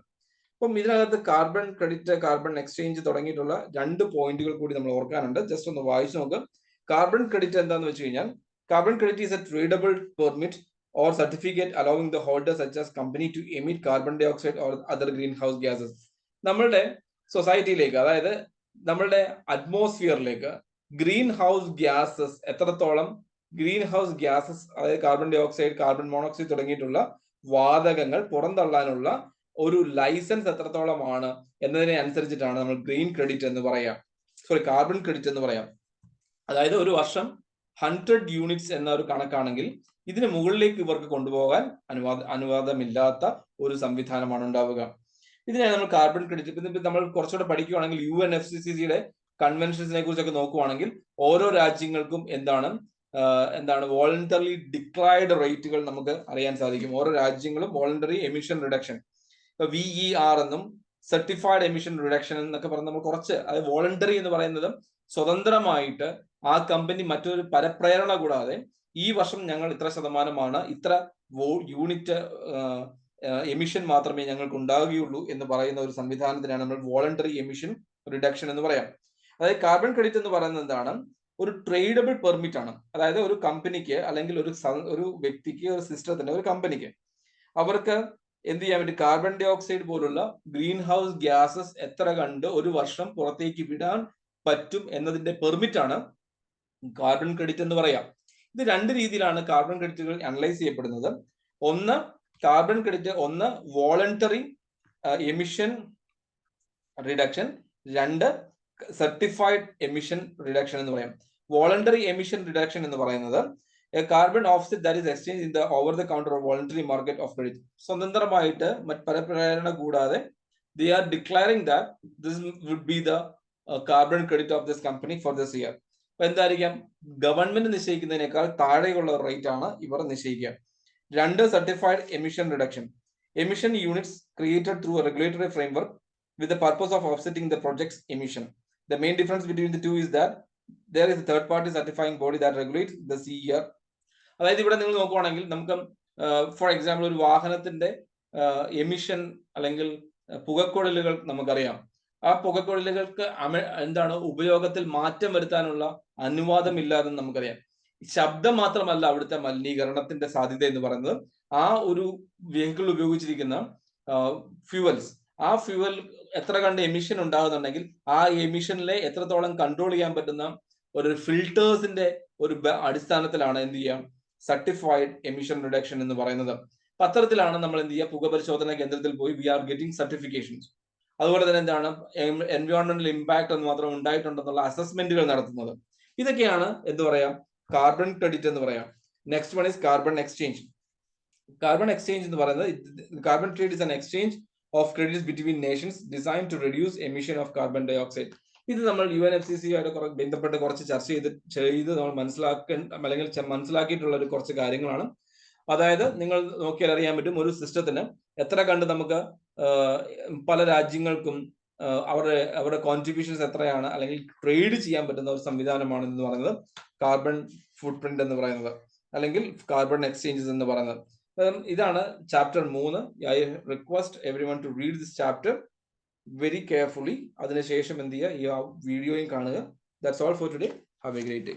അപ്പം ഇതിനകത്ത് കാർബൺ ക്രെഡിറ്റ്, കാർബൺ എക്സ്ചേഞ്ച് തുടങ്ങിയിട്ടുള്ള 2 പോയിന്റുകൾ കൂടി നമ്മൾ ഓർക്കാനുണ്ട്. ജസ്റ്റ് ഒന്ന് വായിച്ചു നോക്കാം. കാർബൺ ക്രെഡിറ്റ് എന്താന്ന് വെച്ച് കഴിഞ്ഞാൽ, carbon credit is A tradable permit or certificate allowing the holder such as company to emit carbon dioxide or other greenhouse gases. നമ്മളുടെ സൊസൈറ്റിയിലേക്ക്, അതായത് നമ്മളുടെ അറ്റ്മോസ്ഫിയറിലേക്ക് ഗ്രീൻ ഹൗസ് ഗ്യാസസ് എത്രത്തോളം, ഗ്രീൻ ഹൗസ് ഗ്യാസസ് അതായത് carbon dioxide, carbon monoxide തുടങ്ങിയിട്ടുള്ള വാതകങ്ങൾ പുറന്തള്ളാനുള്ള ഒരു ലൈസൻസ് എത്രത്തോളമാണ് എന്നതിനെ അനുസരിച്ചിട്ടാണ് നമ്മൾ ഗ്രീൻ ക്രെഡിറ്റ് എന്ന് പറയാം, കാർബൺ ക്രെഡിറ്റ് എന്ന് പറയാം. അതായത് ഒരു വർഷം 100 യൂണിറ്റ്സ് എന്ന ഒരു കണക്കാണെങ്കിൽ ഇതിന് മുകളിലേക്ക് ഇവർക്ക് കൊണ്ടുപോകാൻ അനുവാദമില്ലാത്ത ഒരു സംവിധാനമാണ് ഉണ്ടാവുക. ഇതിനായി നമ്മൾ കാർബൺ ക്രെഡിറ്റ് നമ്മൾ കുറച്ചുകൂടെ പഠിക്കുകയാണെങ്കിൽ UNFCCCയുടെ കൺവെൻഷൻസിനെ കുറിച്ചൊക്കെ നോക്കുവാണെങ്കിൽ ഓരോ രാജ്യങ്ങൾക്കും എന്താണ് വോളണ്ടറി ഡിക്ലൈർഡ് റേറ്റുകൾ നമുക്ക് അറിയാൻ സാധിക്കും. ഓരോ രാജ്യങ്ങളും വോളണ്ടറി എമിഷൻ റിഡക്ഷൻ, VER എന്നും സർട്ടിഫൈഡ് എമിഷൻ റിഡക്ഷൻ എന്നൊക്കെ പറഞ്ഞ് നമ്മൾ കുറച്ച്, അത് വോളണ്ടറി എന്ന് പറയുന്നത് സ്വതന്ത്രമായിട്ട് ആ കമ്പനി മറ്റൊരു പരപ്രേരണ കൂടാതെ ഈ വർഷം ഞങ്ങൾ ഇത്ര ശതമാനമാണ്, ഇത്ര യൂണിറ്റ് എമിഷൻ മാത്രമേ ഞങ്ങൾക്ക് ഉണ്ടാവുകയുള്ളൂ എന്ന് പറയുന്ന ഒരു സംവിധാനത്തിനാണ് നമ്മൾ വോളണ്ടറി എമിഷൻ റിഡക്ഷൻ എന്ന് പറയാം. അതായത് കാർബൺ ക്രെഡിറ്റ് എന്ന് പറയുന്നത് എന്താണ്, ഒരു ട്രേഡബിൾ പെർമിറ്റ് ആണ്. അതായത് ഒരു കമ്പനിക്ക് അല്ലെങ്കിൽ ഒരു വ്യക്തിക്ക്, ഒരു സിസ്റ്റത്തിന്, ഒരു കമ്പനിക്ക് അവർക്ക് എന്ത് ചെയ്യാൻ വേണ്ടി കാർബൺ ഡൈ ഓക്സൈഡ് പോലുള്ള ഗ്രീൻ ഹൗസ് ഗ്യാസസ് എത്ര കണ്ട് ഒരു വർഷം പുറത്തേക്ക് വിടാൻ പറ്റും എന്നതിന്റെ പെർമിറ്റ് ആണ് കാർബൺ ക്രെഡിറ്റ് എന്ന് പറയാം. ഇത് 2 രീതിയിലാണ് കാർബൺ ക്രെഡിറ്റുകൾ അനലൈസ് ചെയ്യപ്പെടുന്നത്. ഒന്ന് കാർബൺ ക്രെഡിറ്റ്, ഒന്ന് voluntary emission reduction, 2 certified emission reduction എന്ന് പറയാം. വോളണ്ടറി എമിഷൻ റിഡക്ഷൻ എന്ന് പറയുന്നത് a carbon offset that is exchanged in the over the counter or voluntary market of credit. സ്വതന്ത്രമായിട്ട് പരപ്രേരണ കൂടാതെ they are declaring that this would be the carbon credit of this company for this year. അപ്പൊ എന്തായിരിക്കാം, government നിശ്ചയിക്കുന്നതിനേക്കാൾ താഴെയുള്ള rate ആണ് ഇവർ നിശ്ചയിക്കുക. 2 certified emission reduction, emission units created through A regulatory framework with the purpose of offsetting the project's emission. The main difference between the two is that there is a third party certifying body that regulates the CER. അതായത് ഇവിടെ നിങ്ങൾ നോക്കുവാണെങ്കിൽ നമുക്ക് for example ഒരു വാഹനത്തിന്റെ emission അല്ലെങ്കിൽ പുകക്കുഴലുകൾ നമുക്കറിയാം. ആ പുകക്കൊള്ളികൾക്ക് എന്താണ് ഉപയോഗത്തിൽ മാറ്റം വരുത്താനുള്ള അനുവാദമില്ലാതെ നമുക്കറിയാം. ശബ്ദം മാത്രമല്ല അവിടുത്തെ മലിനീകരണത്തിന്റെ സാധ്യത എന്ന് പറയുന്നത്, ആ ഒരു വെഹിക്കിൾ ഉപയോഗിച്ചിരിക്കുന്ന ഫ്യൂവൽസ്, ആ ഫ്യൂവൽ എത്ര കണ്ട് എമിഷൻ ഉണ്ടാകുന്നുണ്ടെങ്കിൽ ആ എമിഷനിലെ എത്രത്തോളം കൺട്രോൾ ചെയ്യാൻ പറ്റുന്ന ഒരു ഫിൽട്ടേഴ്സിന്റെ ഒരു അടിസ്ഥാനത്തിലാണ് എന്ത് ചെയ്യാം സർട്ടിഫൈഡ് എമിഷൻ റിഡക്ഷൻ എന്ന് പറയുന്നത്. അത്തരത്തിലാണ് നമ്മൾ എന്ത് ചെയ്യുക, പുകപരിശോധന കേന്ദ്രത്തിൽ പോയി വി ആർ ഗെറ്റിംഗ് സർട്ടിഫിക്കേഷൻസ്. അതുപോലെ തന്നെ എന്താണ് എൻവയോൺമെന്റൽ ഇമ്പാക്ട് എന്ന് മാത്രം ഉണ്ടായിട്ടുണ്ടെന്നുള്ള അസസ്മെന്റുകൾ നടത്തുന്നത്. ഇതൊക്കെയാണ് എന്ത് പറയാം കാർബൺ ക്രെഡിറ്റ് എന്ന് പറയാം. Next one is carbon exchange. Carbon exchange എന്ന് പറയുന്നത്, carbon trade is an exchange of credits between nations design to reduce emission of carbon dioxide. ഇത് നമ്മൾ UNFCCC ആയിട്ട് ബന്ധപ്പെട്ട് കുറച്ച് ചർച്ച ചെയ്ത് നമ്മൾ അല്ലെങ്കിൽ മനസ്സിലാക്കിയിട്ടുള്ള ഒരു കുറച്ച് കാര്യങ്ങളാണ്. അതായത് നിങ്ങൾ നോക്കിയാൽ അറിയാൻ പറ്റും, ഒരു സിസ്റ്റത്തിന് എത്ര കണ്ട് നമുക്ക് പല രാജ്യങ്ങൾക്കും അവരുടെ കോൺട്രിബ്യൂഷൻസ് എത്രയാണ്, അല്ലെങ്കിൽ ട്രേഡ് ചെയ്യാൻ പറ്റുന്ന ഒരു സംവിധാനമാണ് എന്ന് പറയുന്നത് കാർബൺ ഫുട് പ്രിന്റ് എന്ന് പറയുന്നത്, അല്ലെങ്കിൽ കാർബൺ എക്സ്ചേഞ്ചസ് എന്ന് പറയുന്നത്. ഇതാണ് chapter 3. I request everyone to read this chapter very carefully. അതിനുശേഷം എന്ത് ചെയ്യുക, ഈ വീഡിയോയും കാണുക. That's all for today. Have a great day.